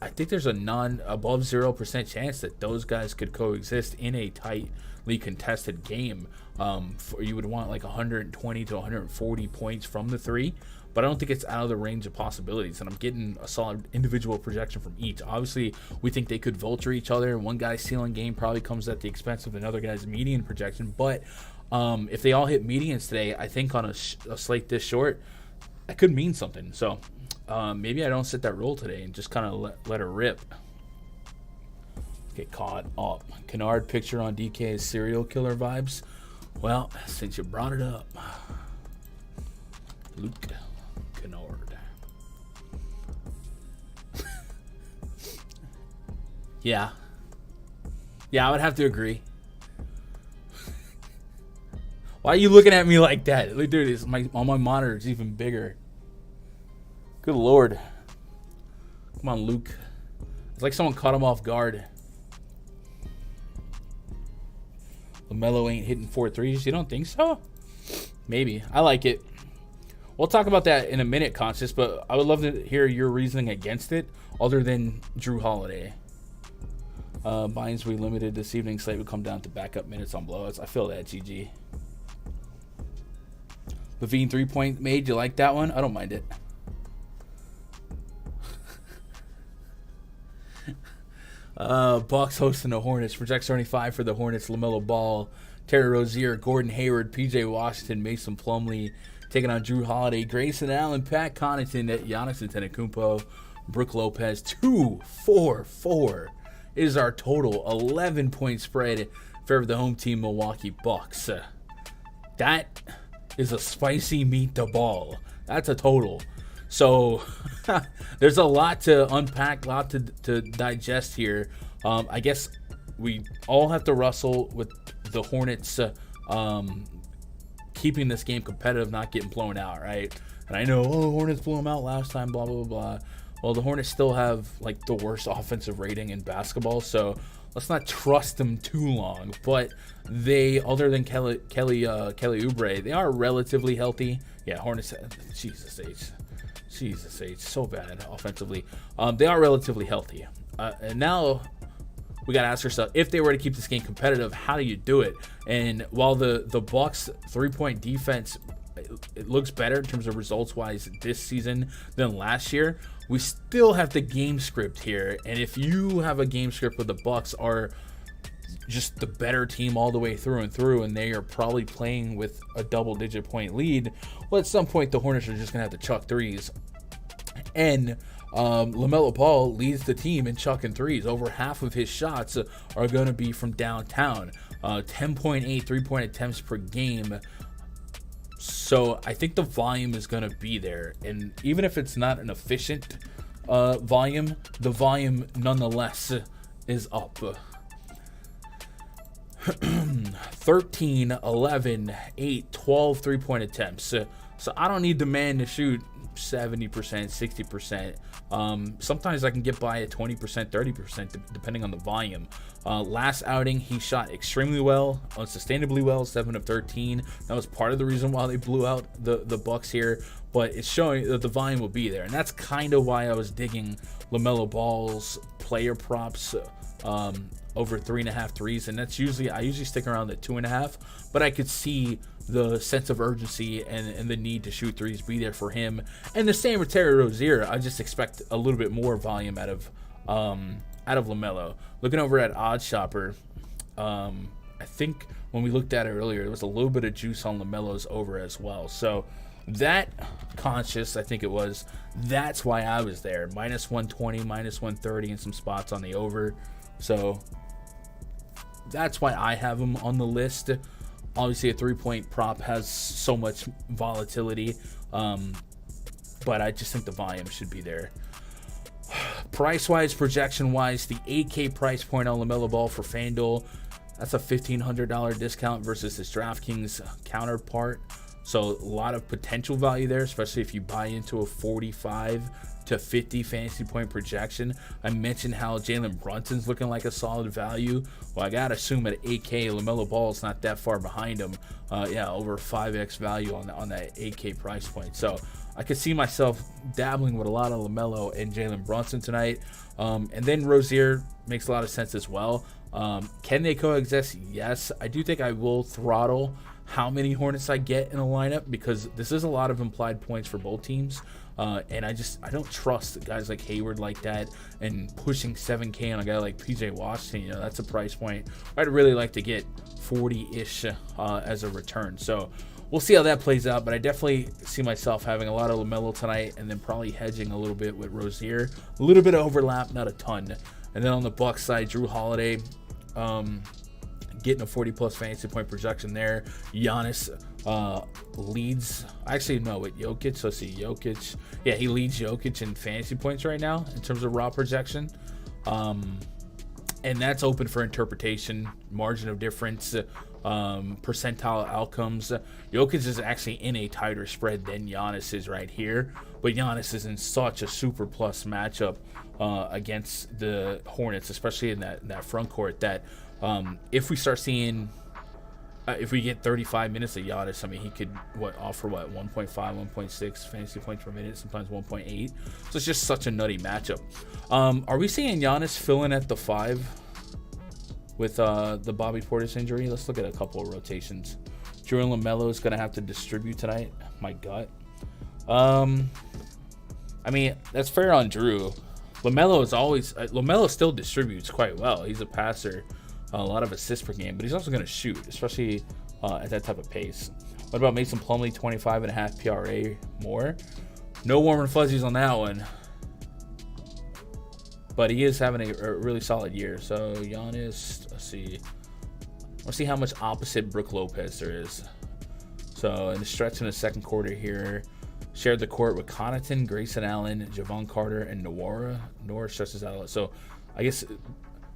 I think there's a above 0% chance that those guys could coexist in a tightly contested game. You would want like 120 to 140 points from the 3, but I don't think it's out of the range of possibilities. And I'm getting a solid individual projection from each. Obviously, we think they could vulture each other, and one guy's ceiling game probably comes at the expense of another guy's median projection. But if they all hit medians today, I think on a slate this short, that could mean something. So maybe I don't sit that roll today and just kind of let her rip. Get caught up. Kennard picture on DK's serial killer vibes. Well, since you brought it up, Luke Kennard. Yeah, I would have to agree. Why are you looking at me like that? Dude, on my monitor, it's even bigger. Good Lord. Come on, Luke. It's like someone caught him off guard. LaMelo ain't hitting 4 threes. You don't think so? Maybe. I like it. We'll talk about that in a minute, Conscious, but I would love to hear your reasoning against it, other than Drew Holiday. Binds we limited this evening. Slate would come down to backup minutes on blowouts. I feel that, GG. Levine 3-point made. You like that one? I don't mind it. Bucks hosting the Hornets. Project 75 for the Hornets. LaMelo Ball, Terry Rozier, Gordon Hayward, PJ Washington, Mason Plumlee taking on Drew Holiday, Grayson Allen, Pat Connaughton, Giannis Antetokounmpo, Brook Lopez. 2-4-4 is our total. 11-point spread in favor of the home team Milwaukee Bucks. That is a spicy meat to ball. That's a total. So there's a lot to unpack, a lot to digest here. I guess we all have to wrestle with the Hornets keeping this game competitive, not getting blown out, right? And I know, the Hornets blew them out last time, blah, blah, blah. Well, the Hornets still have like the worst offensive rating in basketball, so let's not trust them too long. But they, other than Kelly Oubre, they are relatively healthy. Yeah, Hornets, Jesus H, so bad offensively. They are relatively healthy. And now we got to ask ourselves, if they were to keep this game competitive, how do you do it? And while the Bucks 3-point defense, it looks better in terms of results-wise this season than last year, we still have the game script here. And if you have a game script where the Bucks are just the better team all the way through and through, and they are probably playing with a double-digit point lead, well, at some point the Hornets are just going to have to chuck threes. And LaMelo Ball leads the team in chucking threes. Over half of his shots are going to be from downtown. 10.8 3-point attempts per game. So I think the volume is going to be there. And even if it's not an efficient volume, the volume nonetheless is up. 13, 11, 8, 12 3-point attempts. So I don't need the man to shoot 70%, 60%. Sometimes I can get by at 20%, 30%, depending on the volume. Last outing, he shot extremely well, unsustainably well, 7 of 13. That was part of the reason why they blew out the Bucks here, but it's showing that the volume will be there. And that's kind of why I was digging LaMelo Ball's player props over 3.5 threes, and that's I usually stick around at 2.5, but I could see the sense of urgency and the need to shoot threes be there for him. And the same with Terry Rozier. I just expect a little bit more volume out of LaMelo. Looking over at OddsShopper, I think when we looked at it earlier, there was a little bit of juice on LaMelo's over as well. So that Conscious, I think it was, that's why I was there. Minus 120, minus 130 in some spots on the over. So that's why I have him on the list. Obviously, a 3-point prop has so much volatility, but I just think the volume should be there. Price-wise, projection-wise, the 8K price point on LaMelo Ball for FanDuel, that's a $1,500 discount versus his DraftKings counterpart. So a lot of potential value there, especially if you buy into a 45 to 50 fantasy point projection. I mentioned how Jalen Brunson's looking like a solid value. Well, I got to assume at 8K, LaMelo Ball is not that far behind him. Over 5X value on that 8K price point. So I could see myself dabbling with a lot of LaMelo and Jalen Brunson tonight. And then Rozier makes a lot of sense as well. Can they coexist? Yes. I do think I will throttle how many Hornets I get in a lineup, because this is a lot of implied points for both teams. And I don't trust guys like Hayward like that, and pushing 7K on a guy like PJ Washington. That's a price point I'd really like to get 40-ish as a return. So we'll see how that plays out, but I definitely see myself having a lot of LaMelo tonight, and then probably hedging a little bit with Rozier. A little bit of overlap, not a ton. And then on the Bucks side, Drew Holiday, getting a 40-plus fantasy point projection there. Giannis leads. Actually, no, with Jokic. Let's see, Jokic. Yeah, he leads Jokic in fantasy points right now in terms of raw projection. And that's open for interpretation. Margin of difference, percentile outcomes. Jokic is actually in a tighter spread than Giannis is right here. But Giannis is in such a super plus matchup against the Hornets, especially in that front court, that if we start seeing, if we get 35 minutes of Giannis, I mean, he could offer 1.5, 1.6 fantasy points per minute, sometimes 1.8. So it's just such a nutty matchup. Are we seeing Giannis fill in at the 5 with the Bobby Portis injury? Let's look at a couple of rotations. Drew and LaMelo is going to have to distribute tonight. My gut. I mean, that's fair on Drew. LaMelo still distributes quite well. He's a passer. A lot of assists per game, but he's also going to shoot, especially at that type of pace. What about Mason Plumlee, 25.5 PRA more? No warm and fuzzies on that one. But he is having a really solid year. So Giannis, let's see how much opposite Brook Lopez there is. So in the stretch in the second quarter here, shared the court with Connaughton, Grayson Allen, Javon Carter, and Nwora. Nwora stretches out. So I guess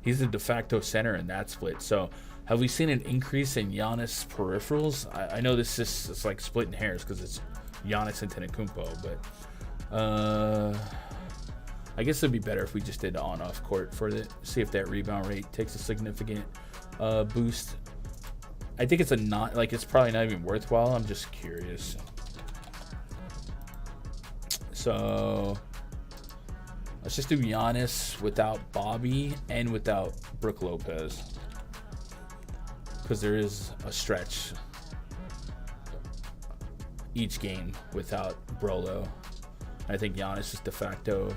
he's the de facto center in that split. So have we seen an increase in Giannis peripherals? I know it's like splitting hairs because it's Giannis and Antetokounmpo, but I guess it'd be better if we just did the on-off court for it. See if that rebound rate takes a significant boost. I think it's it's probably not even worthwhile. I'm just curious. So let's just do Giannis without Bobby and without Brook Lopez, because there is a stretch each game without Brolo. I think Giannis is de facto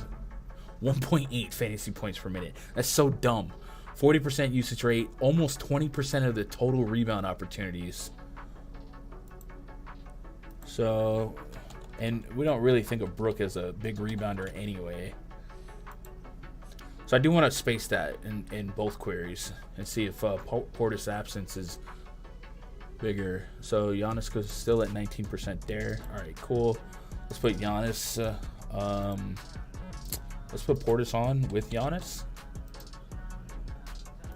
1.8 fantasy points per minute. That's so dumb. 40% usage rate, almost 20% of the total rebound opportunities. So, and we don't really think of Brook as a big rebounder anyway. So I do want to space that in both queries and see if Portis' absence is bigger. So Giannis goes still at 19% there. All right, cool. Let's put Giannis. Let's put Portis on with Giannis.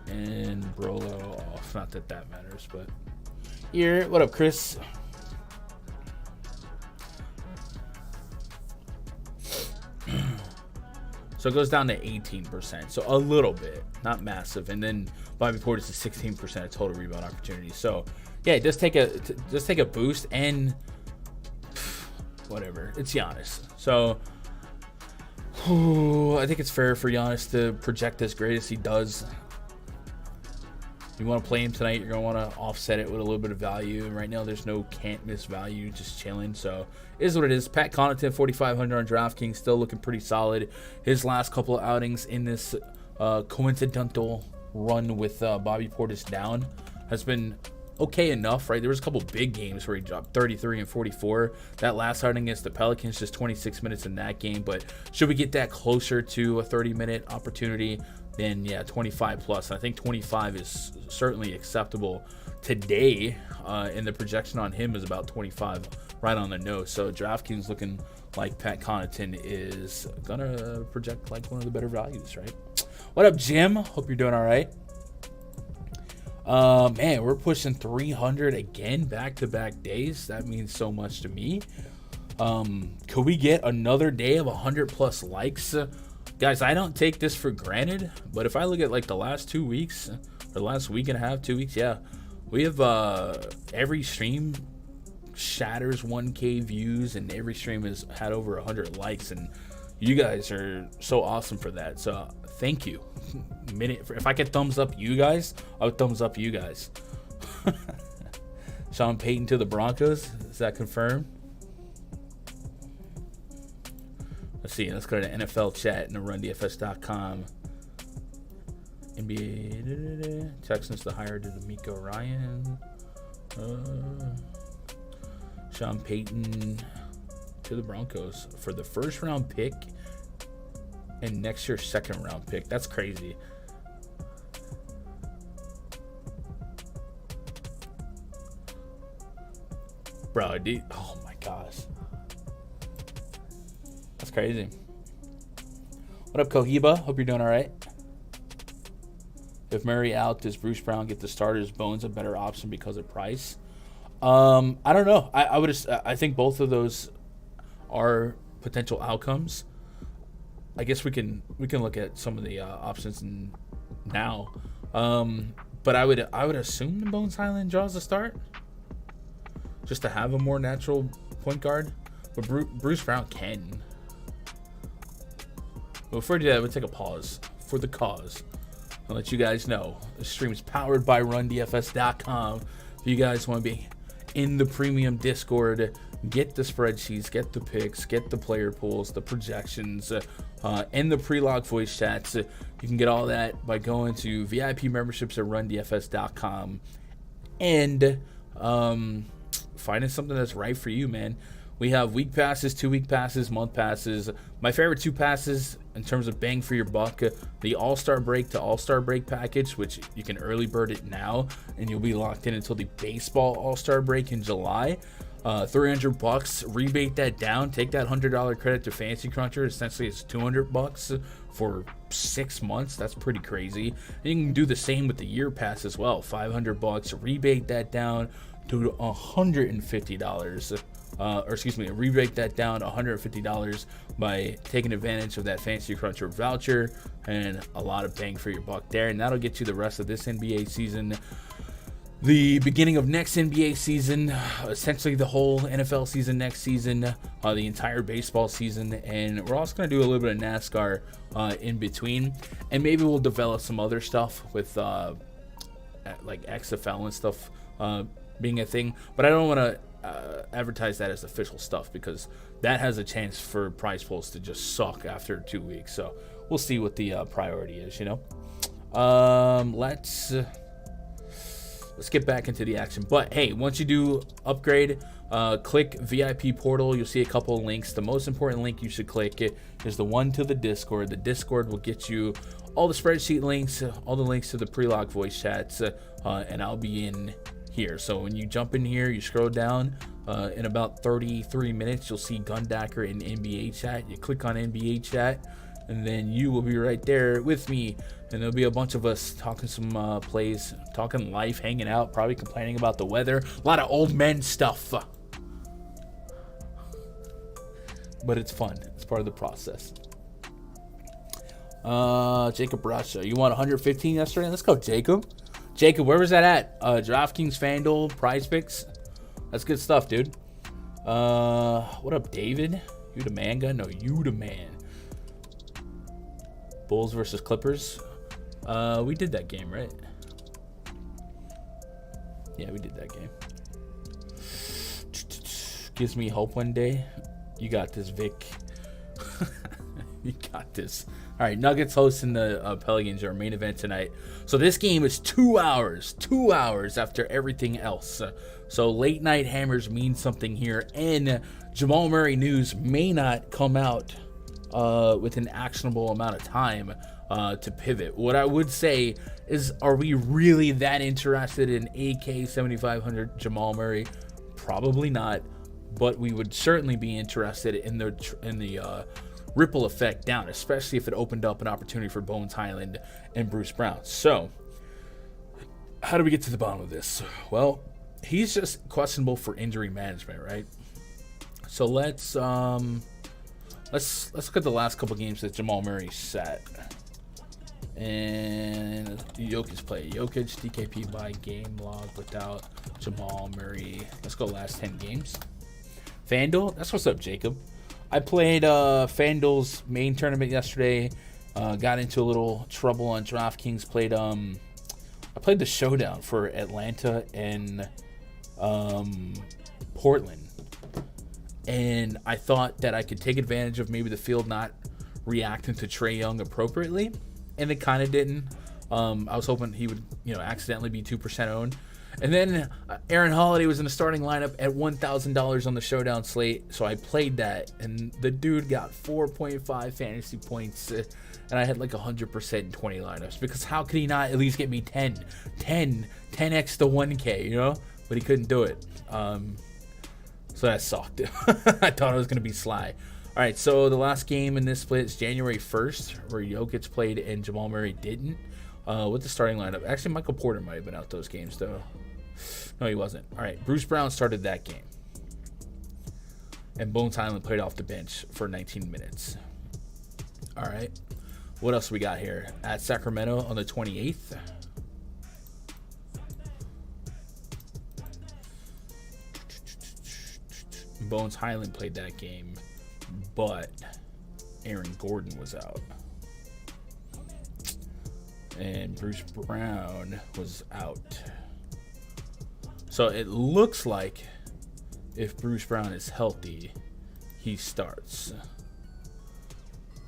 And Brolo off. Not that that matters, but here. What up, Chris? So it goes down to 18%. So a little bit, not massive. And then Bobby Portis is 16% of total rebound opportunities. So yeah, it does take a boost, and whatever. It's Giannis. So I think it's fair for Giannis to project as great as he does. You want to play him tonight, you're going to want to offset it with a little bit of value. And right now, there's no can't miss value, just chilling. So it is what it is. Pat Connaughton, 4,500 on DraftKings, still looking pretty solid. His last couple of outings in this coincidental run with Bobby Portis down has been okay enough, right? There was a couple big games where he dropped 33 and 44. That last outing against the Pelicans, just 26 minutes in that game. But should we get that closer to a 30-minute opportunity, then yeah, 25 plus. I think 25 is certainly acceptable today, and the projection on him is about 25 right on the nose. So DraftKings looking like Pat Connaughton is gonna project like one of the better values, right? What up, Jim? Hope you're doing all right. Man, we're pushing 300 again, back-to-back days. That means so much to me. Could we get another day of 100+ likes? Guys, I don't take this for granted, but if I look at like the last 2 weeks, or the last week and a half, 2 weeks, yeah, we have every stream shatters 1K views, and every stream has had over 100 likes, and you guys are so awesome for that. So thank you. If I could thumbs up you guys, I would thumbs up you guys. Sean Payton to the Broncos, is that confirmed? Let's see. Let's go to NFL chat and RunDFS.com. NBA Texans to hire to D'Amico Ryan. Sean Payton to the Broncos for the first round pick and next year's second round pick. That's crazy. Bro, dude, oh my gosh. That's crazy. What up, Cohiba? Hope you're doing all right. If Murray out, does Bruce Brown get the starters? Bones a better option because of price? I don't know. I think both of those are potential outcomes. I guess we can look at some of the options now. But I would assume the Bones Highland draws a start, just to have a more natural point guard. But Bruce Brown can. Before we do that, we'll take a pause for the cause. I'll let you guys know the stream is powered by RunDFS.com. If you guys want to be in the premium Discord, get the spreadsheets, get the picks, get the player pools, the projections, and the pre-log voice chats. You can get all that by going to VIP memberships at RunDFS.com and finding something that's right for you, man. We have week passes, 2-week passes, month passes. My favorite 2 passes in terms of bang for your buck, the All-Star Break to All-Star Break package, which you can early bird it now, and you'll be locked in until the baseball All-Star Break in July. $300, rebate that down, take that $100 credit to Fancy Cruncher. Essentially, it's $200 for 6 months. That's pretty crazy. And you can do the same with the year pass as well. $500, rebate that down to $150. Rebate that down $150 by taking advantage of that Fancy Cruncher voucher, and a lot of bang for your buck there. And that'll get you the rest of this NBA season, the beginning of next NBA season, essentially the whole NFL season next season, the entire baseball season, and we're also going to do a little bit of NASCAR in between, and maybe we'll develop some other stuff with like XFL and stuff being a thing, but I don't want to advertise that as official stuff, because that has a chance for prize pools to just suck after 2 weeks. So we'll see what the priority is, you know. Let's get back into the action. But hey, once you do upgrade, click VIP portal. You'll see a couple of links. The most important link you should click is the one to the Discord. The Discord will get you all the spreadsheet links, all the links to the pre-log voice chats, and I'll be in here. So when you jump in here, you scroll down, in about 33 minutes, you'll see Gundacker in NBA chat. You click on NBA chat, and then you will be right there with me, and there'll be a bunch of us talking some plays, talking life, hanging out, probably complaining about the weather, a lot of old men stuff, but it's fun. It's part of the process. Jacob Bradshaw, you won 115 yesterday? Let's go, Jacob. Jacob, where was that at? DraftKings, FanDuel, PrizePicks. That's good stuff, dude. What up, David? You the man, gun? No, you the man. Bulls versus Clippers. We did that game, right? Yeah, we did that game. Gives me hope one day. You got this, Vic. You got this. All right, Nuggets hosting the Pelicans, our main event tonight. So this game is 2 hours after everything else. So late night hammers mean something here, and Jamal Murray news may not come out with an actionable amount of time to pivot. What I would say is, are we really that interested in AK 7500 Jamal Murray? Probably not, but we would certainly be interested in the ripple effect down, especially if it opened up an opportunity for Bones Highland and Bruce Brown. So, how do we get to the bottom of this? Well, he's just questionable for injury management, right? So let's look at the last couple games that Jamal Murray sat. And Jokic play. Jokic, DKP by game log without Jamal Murray. Let's go last 10 games. FanDuel, that's what's up, Jacob. I played FanDuel's main tournament yesterday. Got into a little trouble on DraftKings. I played the showdown for Atlanta and Portland. And I thought that I could take advantage of maybe the field not reacting to Trae Young appropriately. And it kind of didn't. I was hoping he would, accidentally be 2% owned. And then Aaron Holiday was in the starting lineup at $1,000 on the showdown slate. So I played that. And the dude got 4.5 fantasy points. And I had like 100% in 20 lineups. Because how could he not at least get me 10x to 1K, But he couldn't do it. So that sucked. I thought it was going to be Sly. All right, so the last game in this split is January 1st, where Jokic played and Jamal Murray didn't. With the starting lineup. Actually, Michael Porter might have been out those games, though. No, he wasn't. All right, Bruce Brown started that game. And Bones Highland played off the bench for 19 minutes. All right. What else we got here? At Sacramento on the 28th. Bones Highland played that game, but Aaron Gordon was out. And Bruce Brown was out. So it looks like if Bruce Brown is healthy, he starts.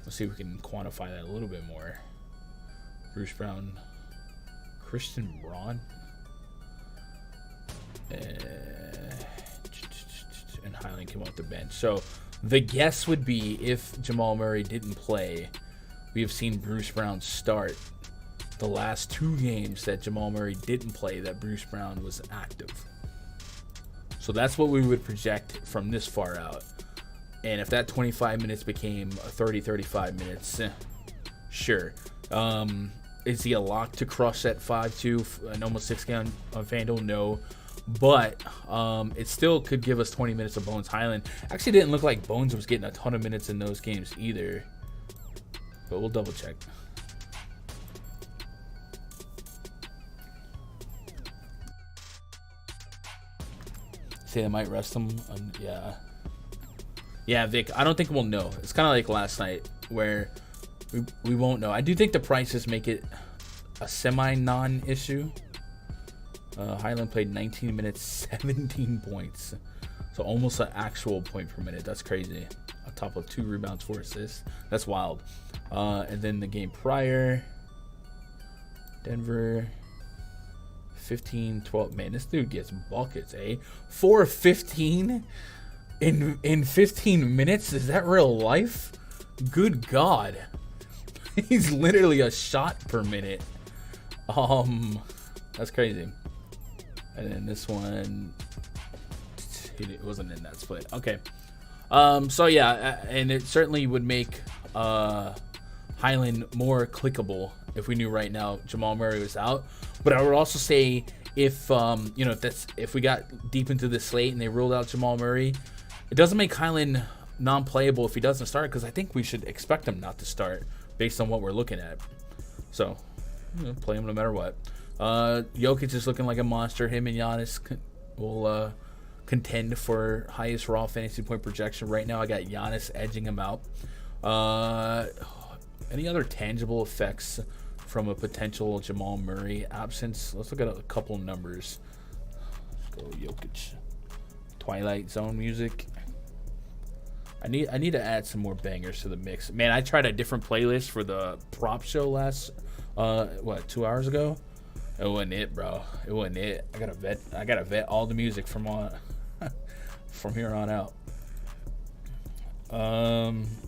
Let's see if we can quantify that a little bit more. Bruce Brown, Christian Braun, and Highland came off the bench. So the guess would be if Jamal Murray didn't play, we have seen Bruce Brown start the last two games that Jamal Murray didn't play, that Bruce Brown was active. So that's what we would project from this far out. And if that 25 minutes became 35 minutes, sure. Is he a lock to crush that 5-2 and almost 6K on FanDuel? No. But it still could give us 20 minutes of Bones Highland. Actually, didn't look like Bones was getting a ton of minutes in those games either. But we'll double check. Say they might rest him. Yeah, Vic. I don't think we'll know. It's kind of like last night where we won't know. I do think the prices make it a semi-non-issue. Highland played 19 minutes, 17 points. So almost an actual point per minute. That's crazy. On top of 2 rebounds, 4 assists. That's wild. And then the game prior, Denver, 15-12. Man, this dude gets buckets, eh? 4 of 15 in 15 minutes? Is that real life? Good God. He's literally a shot per minute. That's crazy. And then this one, it wasn't in that split. Okay. So yeah, and it certainly would make Highland more clickable if we knew right now Jamal Murray was out. But I would also say if if we got deep into the slate and they ruled out Jamal Murray, it doesn't make Highland non-playable if he doesn't start, because I think we should expect him not to start based on what we're looking at. So play him no matter what. Jokic is looking like a monster. Him and Giannis will contend for highest raw fantasy point projection. Right now I got Giannis edging him out. Any other tangible effects from a potential Jamal Murray absence? Let's look at a couple numbers. Let's go Jokic. Twilight Zone music. I need to add some more bangers to the mix. Man, I tried a different playlist for the prop show last 2 hours ago. It wasn't it, bro. It wasn't it. I gotta vet all the music from here on out.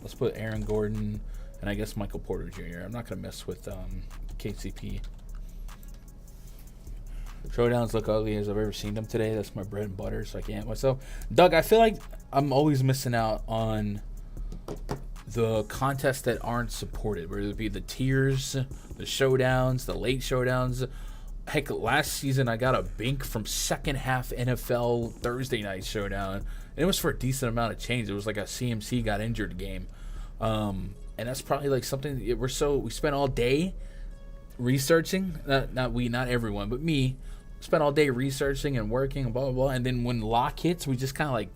Let's put Aaron Gordon and I guess Michael Porter Jr. I'm not gonna mess with KCP. Showdowns look ugly as I've ever seen them today. That's my bread and butter, so I can't myself. Doug, I feel like I'm always missing out on the contests that aren't supported, whether it be the tiers, the showdowns, the late showdowns. Heck, last season I got a bink from second half NFL Thursday night showdown, and it was for a decent amount of change. It was like a CMC got injured game, and that's probably like something we spent all day researching. Not everyone, but me. Spent all day researching and working and blah, blah, blah. And then when lock hits, we just kind of like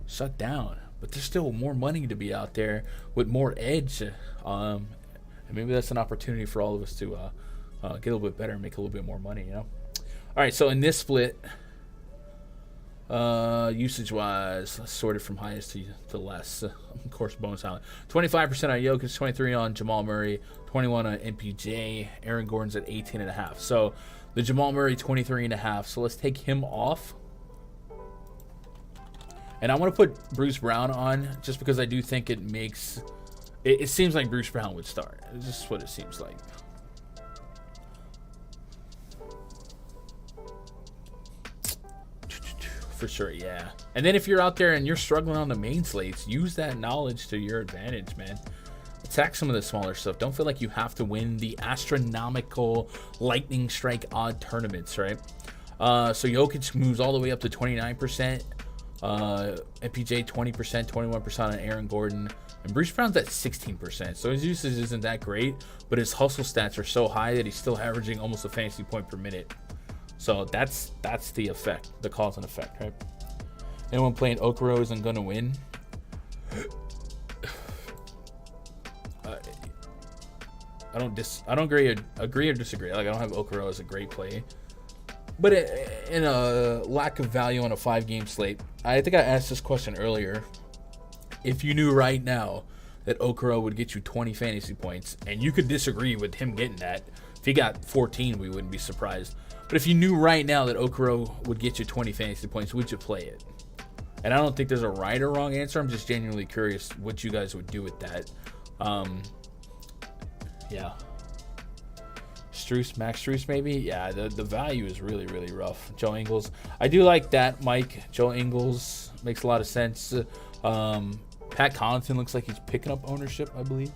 shut down. But there's still more money to be out there with more edge. And maybe that's an opportunity for all of us to get a little bit better and make a little bit more money, All right, so in this split, usage-wise, let's sort it from highest to less. Of course, bonus highlight. 25% on Jokic, 23 on Jamal Murray, 21 on MPJ. Aaron Gordon's at 18.5. So the Jamal Murray 23.5. So let's take him off. And I want to put Bruce Brown on just because I do think it makes... It seems like Bruce Brown would start. It's just what it seems like. For sure, yeah. And then if you're out there and you're struggling on the main slates, use that knowledge to your advantage, man. Attack some of the smaller stuff. Don't feel like you have to win the astronomical lightning strike odd tournaments, right? So Jokic moves all the way up to 29%. MPJ 20%, 21% on Aaron Gordon. And Bruce Brown's at 16%. So his usage isn't that great, but his hustle stats are so high that he's still averaging almost a fantasy point per minute. So that's the effect, the cause and effect, right? Anyone playing Okoro isn't going to win. I don't agree or disagree. Like, I don't have Okoro as a great play. But in a lack of value on a 5-game slate, I think I asked this question earlier. If you knew right now that Okoro would get you 20 fantasy points, and you could disagree with him getting that. If he got 14, we wouldn't be surprised. But if you knew right now that Okoro would get you 20 fantasy points, would you play it? And I don't think there's a right or wrong answer. I'm just genuinely curious what you guys would do with that. Yeah. Max Strus maybe? Yeah, the value is really, really rough. Joe Ingles. I do like that, Mike. Joe Ingles makes a lot of sense. Pat Connaughton looks like he's picking up ownership, I believe.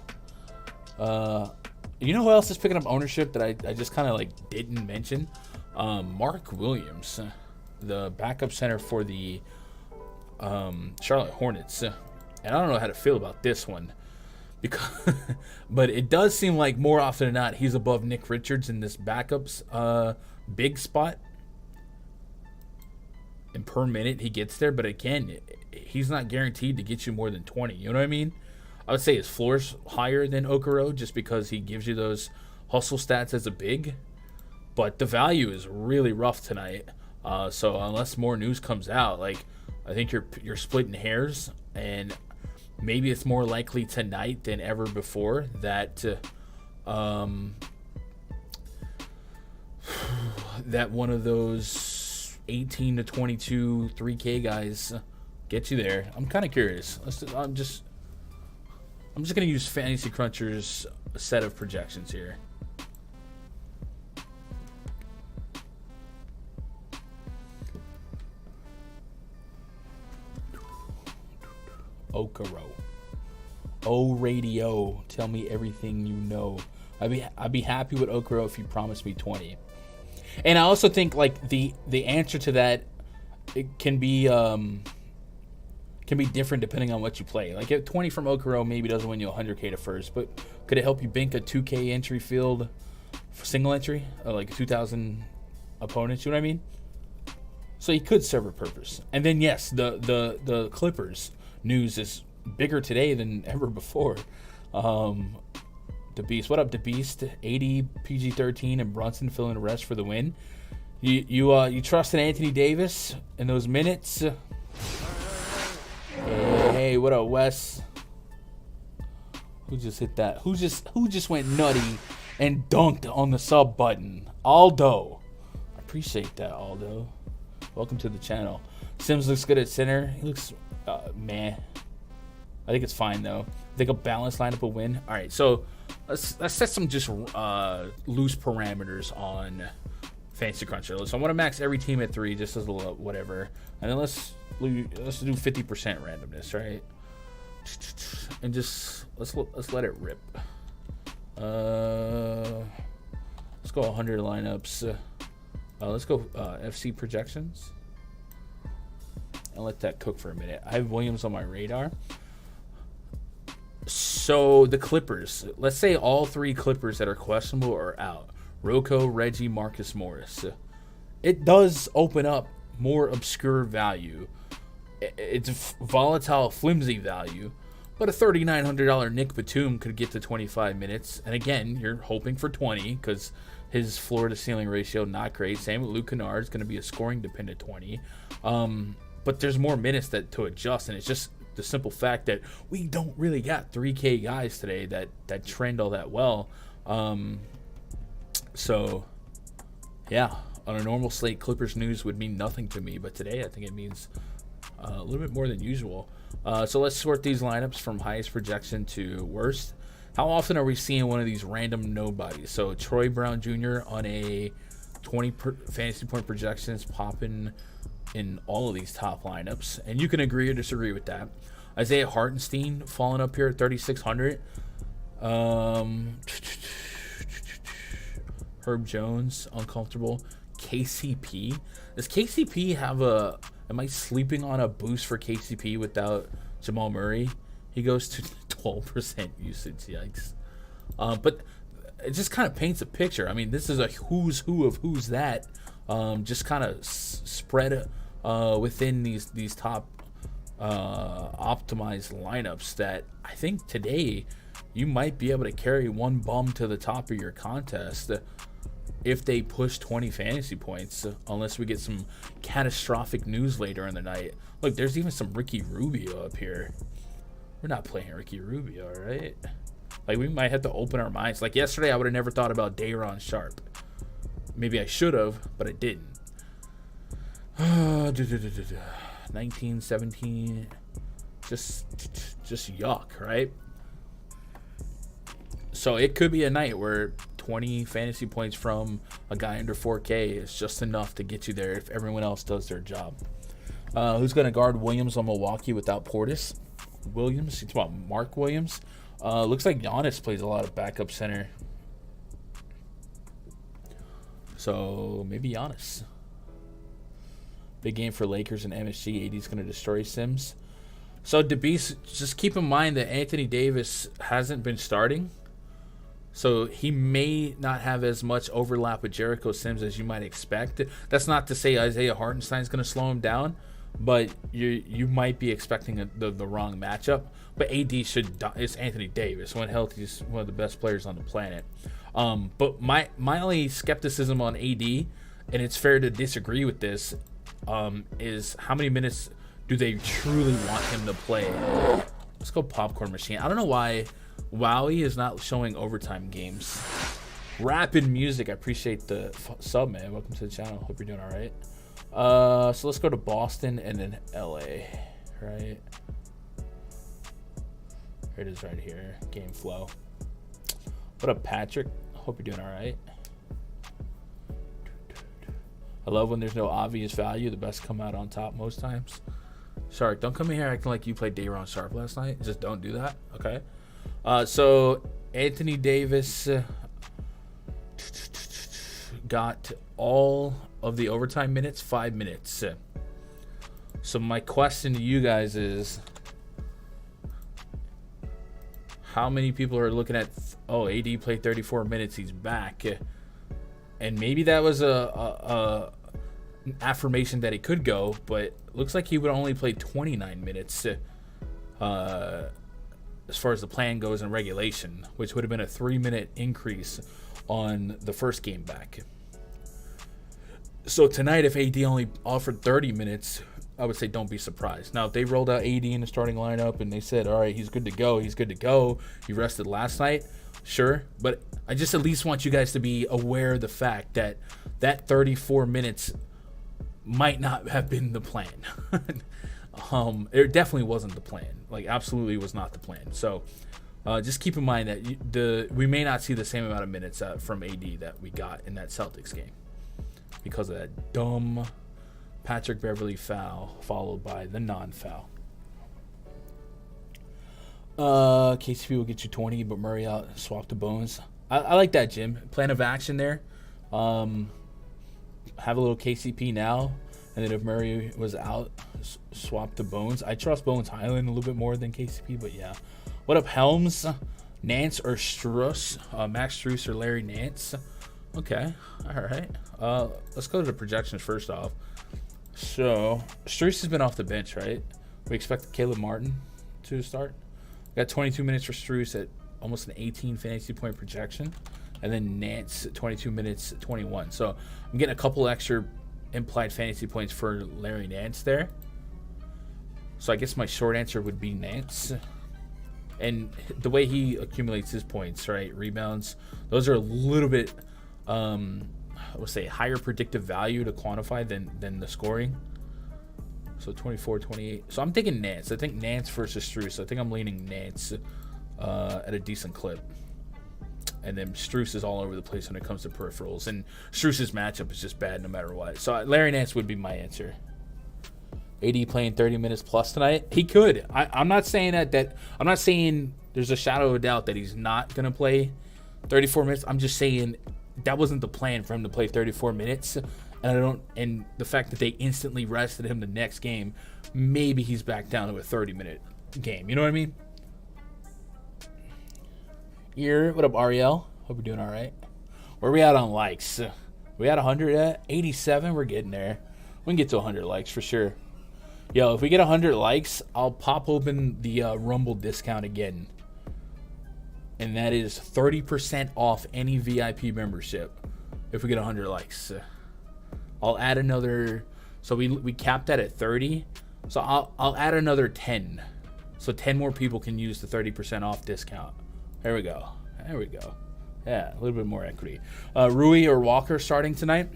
You know who else is picking up ownership that I just kind of like didn't mention? Mark Williams, the backup center for the Charlotte Hornets. And I don't know how to feel about this one. But it does seem like more often than not he's above Nick Richards in this backup's big spot. And per minute he gets there, but again, he's not guaranteed to get you more than 20. You know what I mean? I would say his floor's higher than Okoro just because he gives you those hustle stats as a big. But the value is really rough tonight. So unless more news comes out, like I think you're splitting hairs, and maybe it's more likely tonight than ever before that that one of those 18 to 22 3K guys get you there. I'm kind of curious. I'm just gonna use Fantasy Cruncher's set of projections here. Okoro. Radio, tell me everything you know. I'd be happy with Okoro if you promise me 20. And I also think like the answer to that, it can be different depending on what you play. Like if 20 from Okoro maybe doesn't win you 100K to first, but could it help you bank a 2K entry field for single entry, or like 2,000 opponents? You know what I mean? So he could serve a purpose. And then yes, the Clippers news is bigger today than ever before. The Beast, what up, The Beast? 80 PG-13 and Brunson filling the rest for the win. You trust in Anthony Davis in those minutes? Hey, what up, Wes? Who just hit that? Who just went nutty and dunked on the sub button? Aldo. I appreciate that, Aldo. Welcome to the channel. Sims looks good at center. He looks meh. I think it's fine though. I think a balanced lineup will win. All right, so let's set some just loose parameters on Fantasy Cruncher. So I want to max every team at 3, just as a little whatever. And then let's do 50% randomness, right? And just let's let it rip. Let's go 100 lineups. Let's go FC projections. And let that cook for a minute. I have Williams on my radar. So the Clippers, let's say all 3 Clippers that are questionable are out. Rocco, Reggie, Marcus Morris. It does open up more obscure value. It's volatile, flimsy value. But a $3,900 Nick Batum could get to 25 minutes. And again, you're hoping for 20 because his floor to ceiling ratio not great. Same with Luke Kennard is going to be a scoring dependent 20. But there's more minutes to adjust. And it's just the simple fact that we don't really got 3K guys today that trend all that well. So, yeah, on a normal slate, Clippers news would mean nothing to me. But today, I think it means a little bit more than usual. So let's sort these lineups from highest projection to worst. How often are we seeing one of these random nobodies? So Troy Brown Jr. on a 20 fantasy point projections popping in all of these top lineups. And you can agree or disagree with that. Isaiah Hartenstein falling up here at 3,600. Herb Jones, uncomfortable. KCP. Does KCP have a... Am I sleeping on a boost for KCP without Jamal Murray? He goes to 12% usage. Yikes. But it just kind of paints a picture. I mean, this is a who's who of who's that. Just kind of spread within these top optimized lineups that I think today you might be able to carry one bum to the top of your contest if they push 20 fantasy points, unless we get some catastrophic news later in the night. Look, there's even some Ricky Rubio up here. We're not playing Ricky Rubio, right? Like, we might have to open our minds. Like, yesterday, I would have never thought about Day'Ron Sharp. Maybe I should have, but I didn't. 19, 17. Just yuck, right? So it could be a night where 20 fantasy points from a guy under 4K is just enough to get you there if everyone else does their job. Who's going to guard Williams on Milwaukee without Portis? Williams? It's about Mark Williams. Looks like Giannis plays a lot of backup center. So maybe Giannis. Big game for Lakers and MSG. AD's going to destroy Sims. So DeBeast, just keep in mind that Anthony Davis hasn't been starting. So he may not have as much overlap with Jericho Sims as you might expect. That's not to say Isaiah Hartenstein's going to slow him down, but you might be expecting the wrong matchup. But AD it's Anthony Davis. When healthy, he's one of the best players on the planet. But my only skepticism on AD, and it's fair to disagree with this, is how many minutes do they truly want him to play? Let's go popcorn machine. I don't know why Wowie is not showing overtime games. Rapid Music, I appreciate the sub, man. Welcome to the channel. Hope you're doing all right. So let's go to Boston and then LA, right? Here it is right here. Game flow. What up, Patrick? Hope you're doing all right. I love when there's no obvious value. The best come out on top most times. Shark, don't come in here acting like you played Day'Ron Sharp last night. Just don't do that, okay? So Anthony Davis got all of the overtime minutes, 5 minutes. So my question to you guys is, how many people are looking at, AD played 34 minutes, he's back. And maybe that was a affirmation that he could go, but looks like he would only play 29 minutes as far as the plan goes in regulation, which would have been a 3-minute increase on the first game back. So tonight, if AD only offered 30 minutes, I would say don't be surprised. Now, if they rolled out AD in the starting lineup and they said, all right, he's good to go, he rested last night, sure. But I just at least want you guys to be aware of the fact that that 34 minutes might not have been the plan. It definitely wasn't the plan. Like, absolutely was not the plan. So just keep in mind that we may not see the same amount of minutes from AD that we got in that Celtics game. because of that dumb Patrick Beverly foul followed by the non-foul. KCP will get you 20, but Murray out, swap the bones. I like that, Jim. Plan of action there. Have a little KCP now, and then if Murray was out, swap the bones. I trust Bones Highland a little bit more than KCP, but yeah. What up, Helms? Nance or Strus? Max Strus or Larry Nance? Okay, all right. Let's go to the projections first off. So Strus has been off the bench, right? We expect Caleb Martin to start. We got 22 minutes for Strus at almost an 18 fantasy point projection, and then Nance 22 minutes 21. So I'm getting a couple extra implied fantasy points for Larry Nance there. So I guess my short answer would be Nance. And the way he accumulates his points, right? Rebounds, those are a little bit, I would say, higher predictive value to quantify than the scoring. So 24, 28. So I'm thinking Nance. I think Nance versus Strus. I think I'm leaning Nance at a decent clip. And then Strus is all over the place when it comes to peripherals. And Strus's matchup is just bad no matter what. So Larry Nance would be my answer. AD playing 30 minutes plus tonight. He could. I'm not saying that I'm not saying there's a shadow of a doubt that he's not going to play 34 minutes. I'm just saying that wasn't the plan for him to play 34 minutes. And the fact that they instantly rested him the next game, maybe he's back down to a 30-minute game. You know what I mean? What up, Ariel? Hope you're doing all right. Where are we at on likes? We at 100 at 87? We're getting there. We can get to 100 likes for sure. Yo, if we get 100 likes, I'll pop open the Rumble discount again. And that is 30% off any VIP membership if we get 100 likes. I'll add another. So we capped that at 30. So I'll add another 10. So 10 more people can use the 30% off discount. There we go. There we go. Yeah, a little bit more equity. Rui or Walker starting tonight?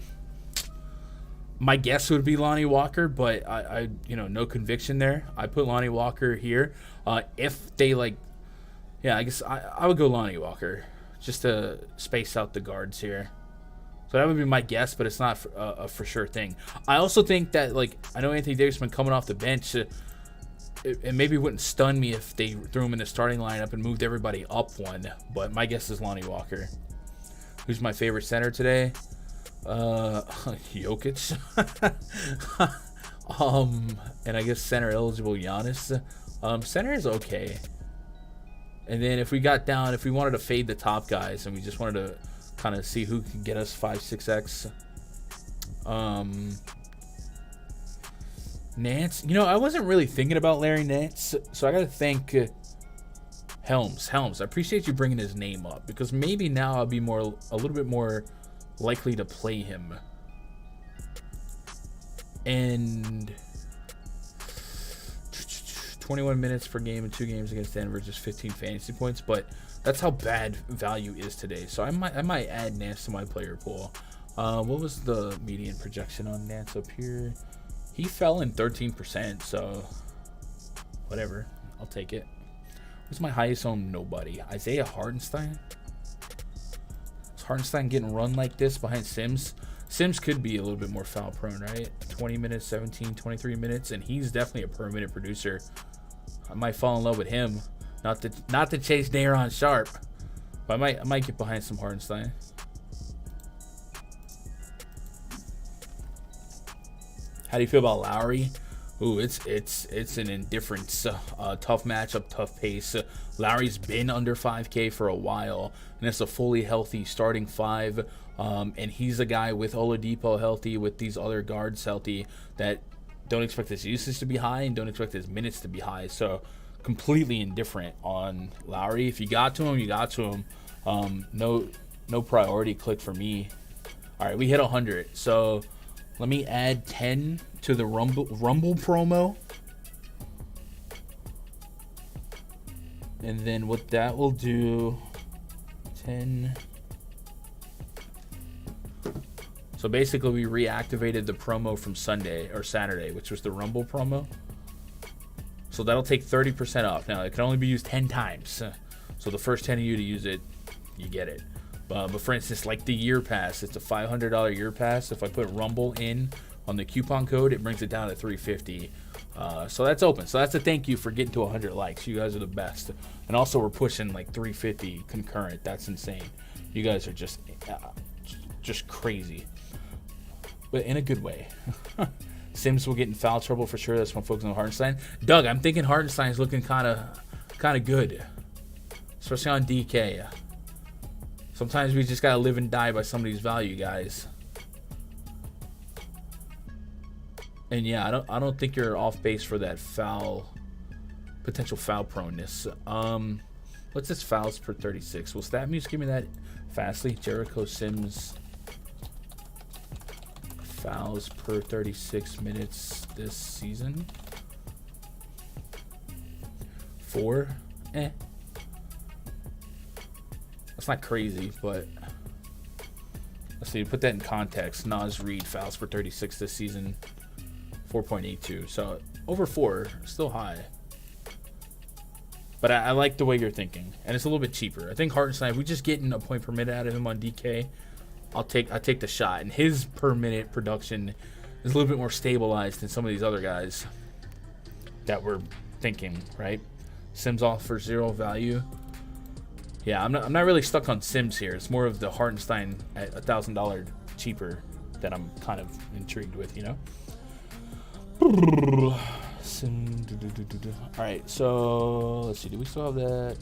My guess would be Lonnie Walker, but I no conviction there. I put Lonnie Walker here. If they I guess I would go Lonnie Walker just to space out the guards here. So that would be my guess, but it's not a for sure thing. I also think that I know Anthony Davis been coming off the bench. It maybe wouldn't stun me if they threw him in the starting lineup and moved everybody up one. But my guess is Lonnie Walker. Who's my favorite center today? Jokic. And I guess center eligible Giannis. Center is okay. And then if we wanted to fade the top guys and we just wanted to kind of see who can get us 5-6x. Nance. I wasn't really thinking about Larry Nance, so I got to thank Helms. I appreciate you bringing his name up because maybe now I'll be a little bit more likely to play him. And 21 minutes per game in 2 games against Denver, just 15 fantasy points, but that's how bad value is today. So I might add Nance to my player pool. What was the median projection on Nance up here? He fell in 13%, so whatever. I'll take it. Who's my highest owned nobody? Isaiah Hartenstein? Is Hartenstein getting run like this behind Sims? Sims could be a little bit more foul prone, right? 20 minutes, 17, 23 minutes, and he's definitely a per minute producer. I might fall in love with him. Not to chase Daron Sharp, but I might get behind some Hartenstein. How do you feel about Lowry? Ooh, it's an indifference. Tough matchup, tough pace. Lowry's been under 5K for a while, and it's a fully healthy starting 5. And he's a guy with Oladipo healthy, with these other guards healthy, that don't expect his usage to be high and don't expect his minutes to be high. So completely indifferent on Lowry. If you got to him, you got to him. No priority click for me. All right, we hit 100. So let me add 10 to the Rumble promo. And then what that will do, 10. So basically we reactivated the promo from Sunday or Saturday, which was the Rumble promo. So that'll take 30% off. Now it can only be used 10 times. So the first 10 of you to use it, you get it. But for instance, like the year pass, it's a $500 year pass. If I put Rumble in on the coupon code, it brings it down to $350. So that's open. So that's a thank you for getting to 100 likes. You guys are the best. And also we're pushing like 350 concurrent. That's insane. You guys are just crazy, but in a good way. Sims will get in foul trouble for sure. That's when focusing on Hartenstein. Doug, I'm thinking Hartenstein's looking kind of good, especially on DK. Sometimes we just gotta live and die by somebody's value, guys. And yeah, I don't think you're off base for that potential foul proneness. What's this fouls per 36? Will StatMuse give me that fastly? Jericho Sims fouls per 36 minutes this season. 4? That's not crazy, but let's see. Put that in context. Naz Reid fouls per 36 this season, 4.82. So over 4, still high. But I like the way you're thinking, and it's a little bit cheaper. I think Hartenstein, if we just getting a point per minute out of him on DK, I take the shot. And his per minute production is a little bit more stabilized than some of these other guys that we're thinking, right? Sims offers 0 value. Yeah, I'm not really stuck on Sims here. It's more of the Hartenstein at $1,000 cheaper that I'm kind of intrigued with, you know? All right, so let's see. Do we still have that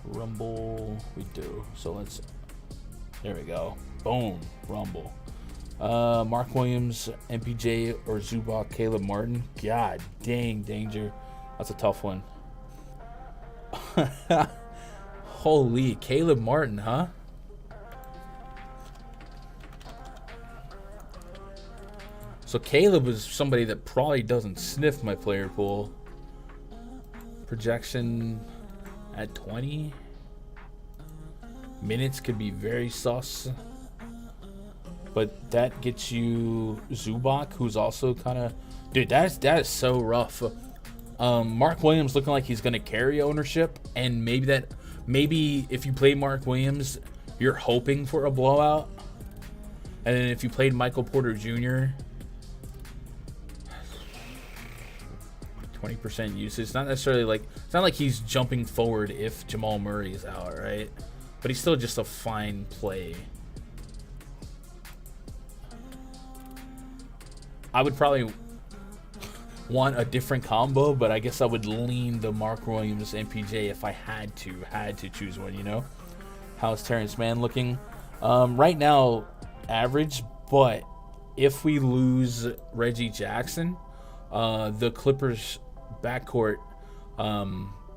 Rumble? We do. So there we go. Boom, Rumble. Mark Williams, MPJ, or Zubac, Caleb Martin. God dang, danger. That's a tough one. Holy, Caleb Martin, huh? So Caleb is somebody that probably doesn't sniff my player pool. Projection at 20. Minutes could be very sus. But that gets you Zubac, who's also kind of... Dude, that is so rough. Mark Williams looking like he's going to carry ownership. And maybe if you play Mark Williams, you're hoping for a blowout. And then if you played Michael Porter Jr., 20% usage. It's not necessarily like, it's not like he's jumping forward if Jamal Murray is out, right? But he's still just a fine play. I would probably want a different combo, but I guess I would lean the Mark Williams MPJ if I had to choose one, you know? How's Terrence Mann looking? Right now, average, but if we lose Reggie Jackson, the Clippers backcourt,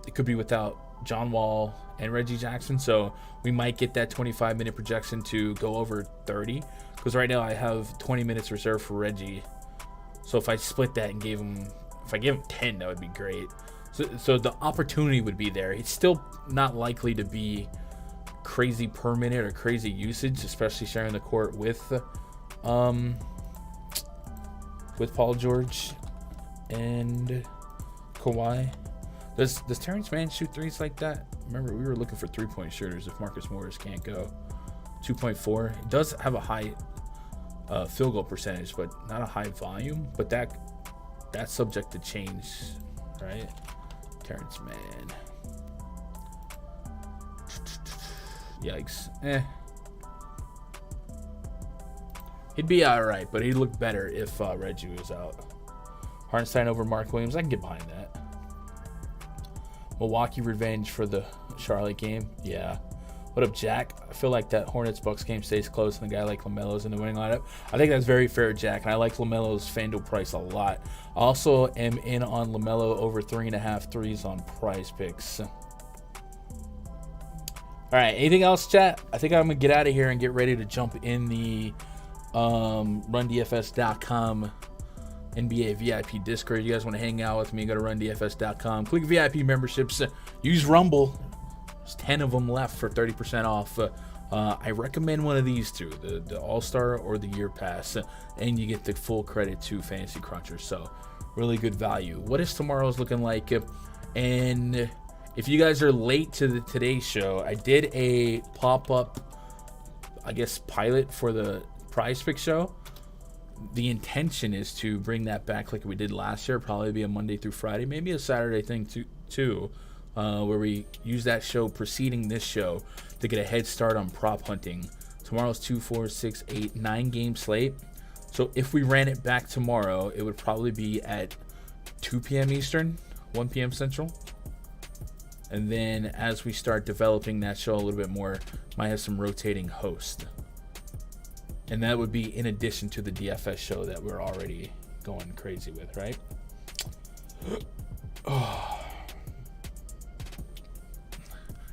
it could be without John Wall and Reggie Jackson, so we might get that 25-minute projection to go over 30, because right now I have 20 minutes reserved for Reggie. So if I split that and gave him 10, that would be great. So the opportunity would be there. It's still not likely to be crazy per minute or crazy usage, especially sharing the court with Paul George and Kawhi. Does Terrence Mann shoot threes like that? Remember, we were looking for 3-point shooters if Marcus Morris can't go. 2.4. It does have a high field goal percentage, but not a high volume. But that's subject to change, right? Terrence Mann. Yikes. He'd be all right, but he'd look better if Reggie was out. Hartenstein over Mark Williams. I can get behind that. Milwaukee revenge for the Charlotte game. Yeah. What up, Jack? I feel like that Hornets-Bucks game stays close and a guy like LaMelo's in the winning lineup. I think that's very fair, Jack, and I like LaMelo's FanDuel price a lot. I also am in on LaMelo over 3.5 threes on PrizePicks. All right, anything else, chat? I think I'm going to get out of here and get ready to jump in the RunDFS.com NBA VIP Discord. You guys want to hang out with me, go to RunDFS.com. Click VIP memberships. Use Rumble. There's 10 of them left for 30% off. I recommend one of these two, the All-Star or the Year Pass, and you get the full credit to Fantasy Cruncher. So really good value. What is tomorrow's looking like? And If you guys are late to today's show, I did a pop-up, I guess, pilot for the PrizePicks show. The intention is to bring that back like we did last year. Probably be a Monday through Friday, maybe a Saturday thing too, where we use that show preceding this show to get a head start on prop hunting. Tomorrow's 2, 4, 6, 8, 9 game slate. So if we ran it back tomorrow, it would probably be at 2 p.m. Eastern, 1 p.m. Central. And then as we start developing that show a little bit more, might have some rotating hosts. And that would be in addition to the DFS show that we're already going crazy with, right? Oh.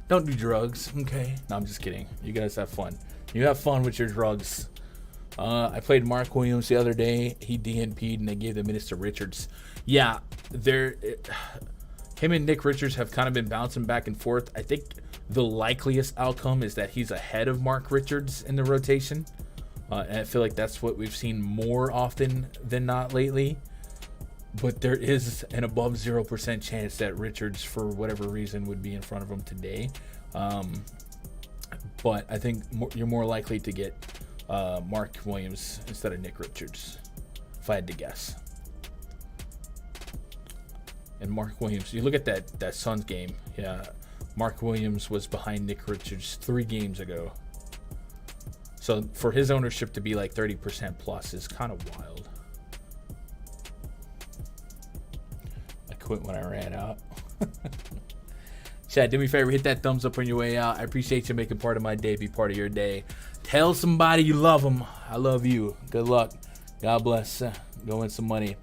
Don't do drugs, okay? No, I'm just kidding. You guys have fun. You have fun with your drugs. I played Mark Williams the other day. He DNP'd and they gave the minutes to Richards. Yeah, him and Nick Richards have kind of been bouncing back and forth. I think the likeliest outcome is that he's ahead of Mark Richards in the rotation. And I feel like that's what we've seen more often than not lately. But there is an above 0% chance that Richards, for whatever reason, would be in front of him today. But I think you're more likely to get Mark Williams instead of Nick Richards, if I had to guess. And Mark Williams, you look at that Suns game. Yeah, Mark Williams was behind Nick Richards 3 games ago. So for his ownership to be like 30% plus is kind of wild. I quit when I ran out. Chat, do me a favor, hit that thumbs up on your way out. I appreciate you making part of my day, be part of your day. Tell somebody you love them. I love you. Good luck. God bless. Go win some money.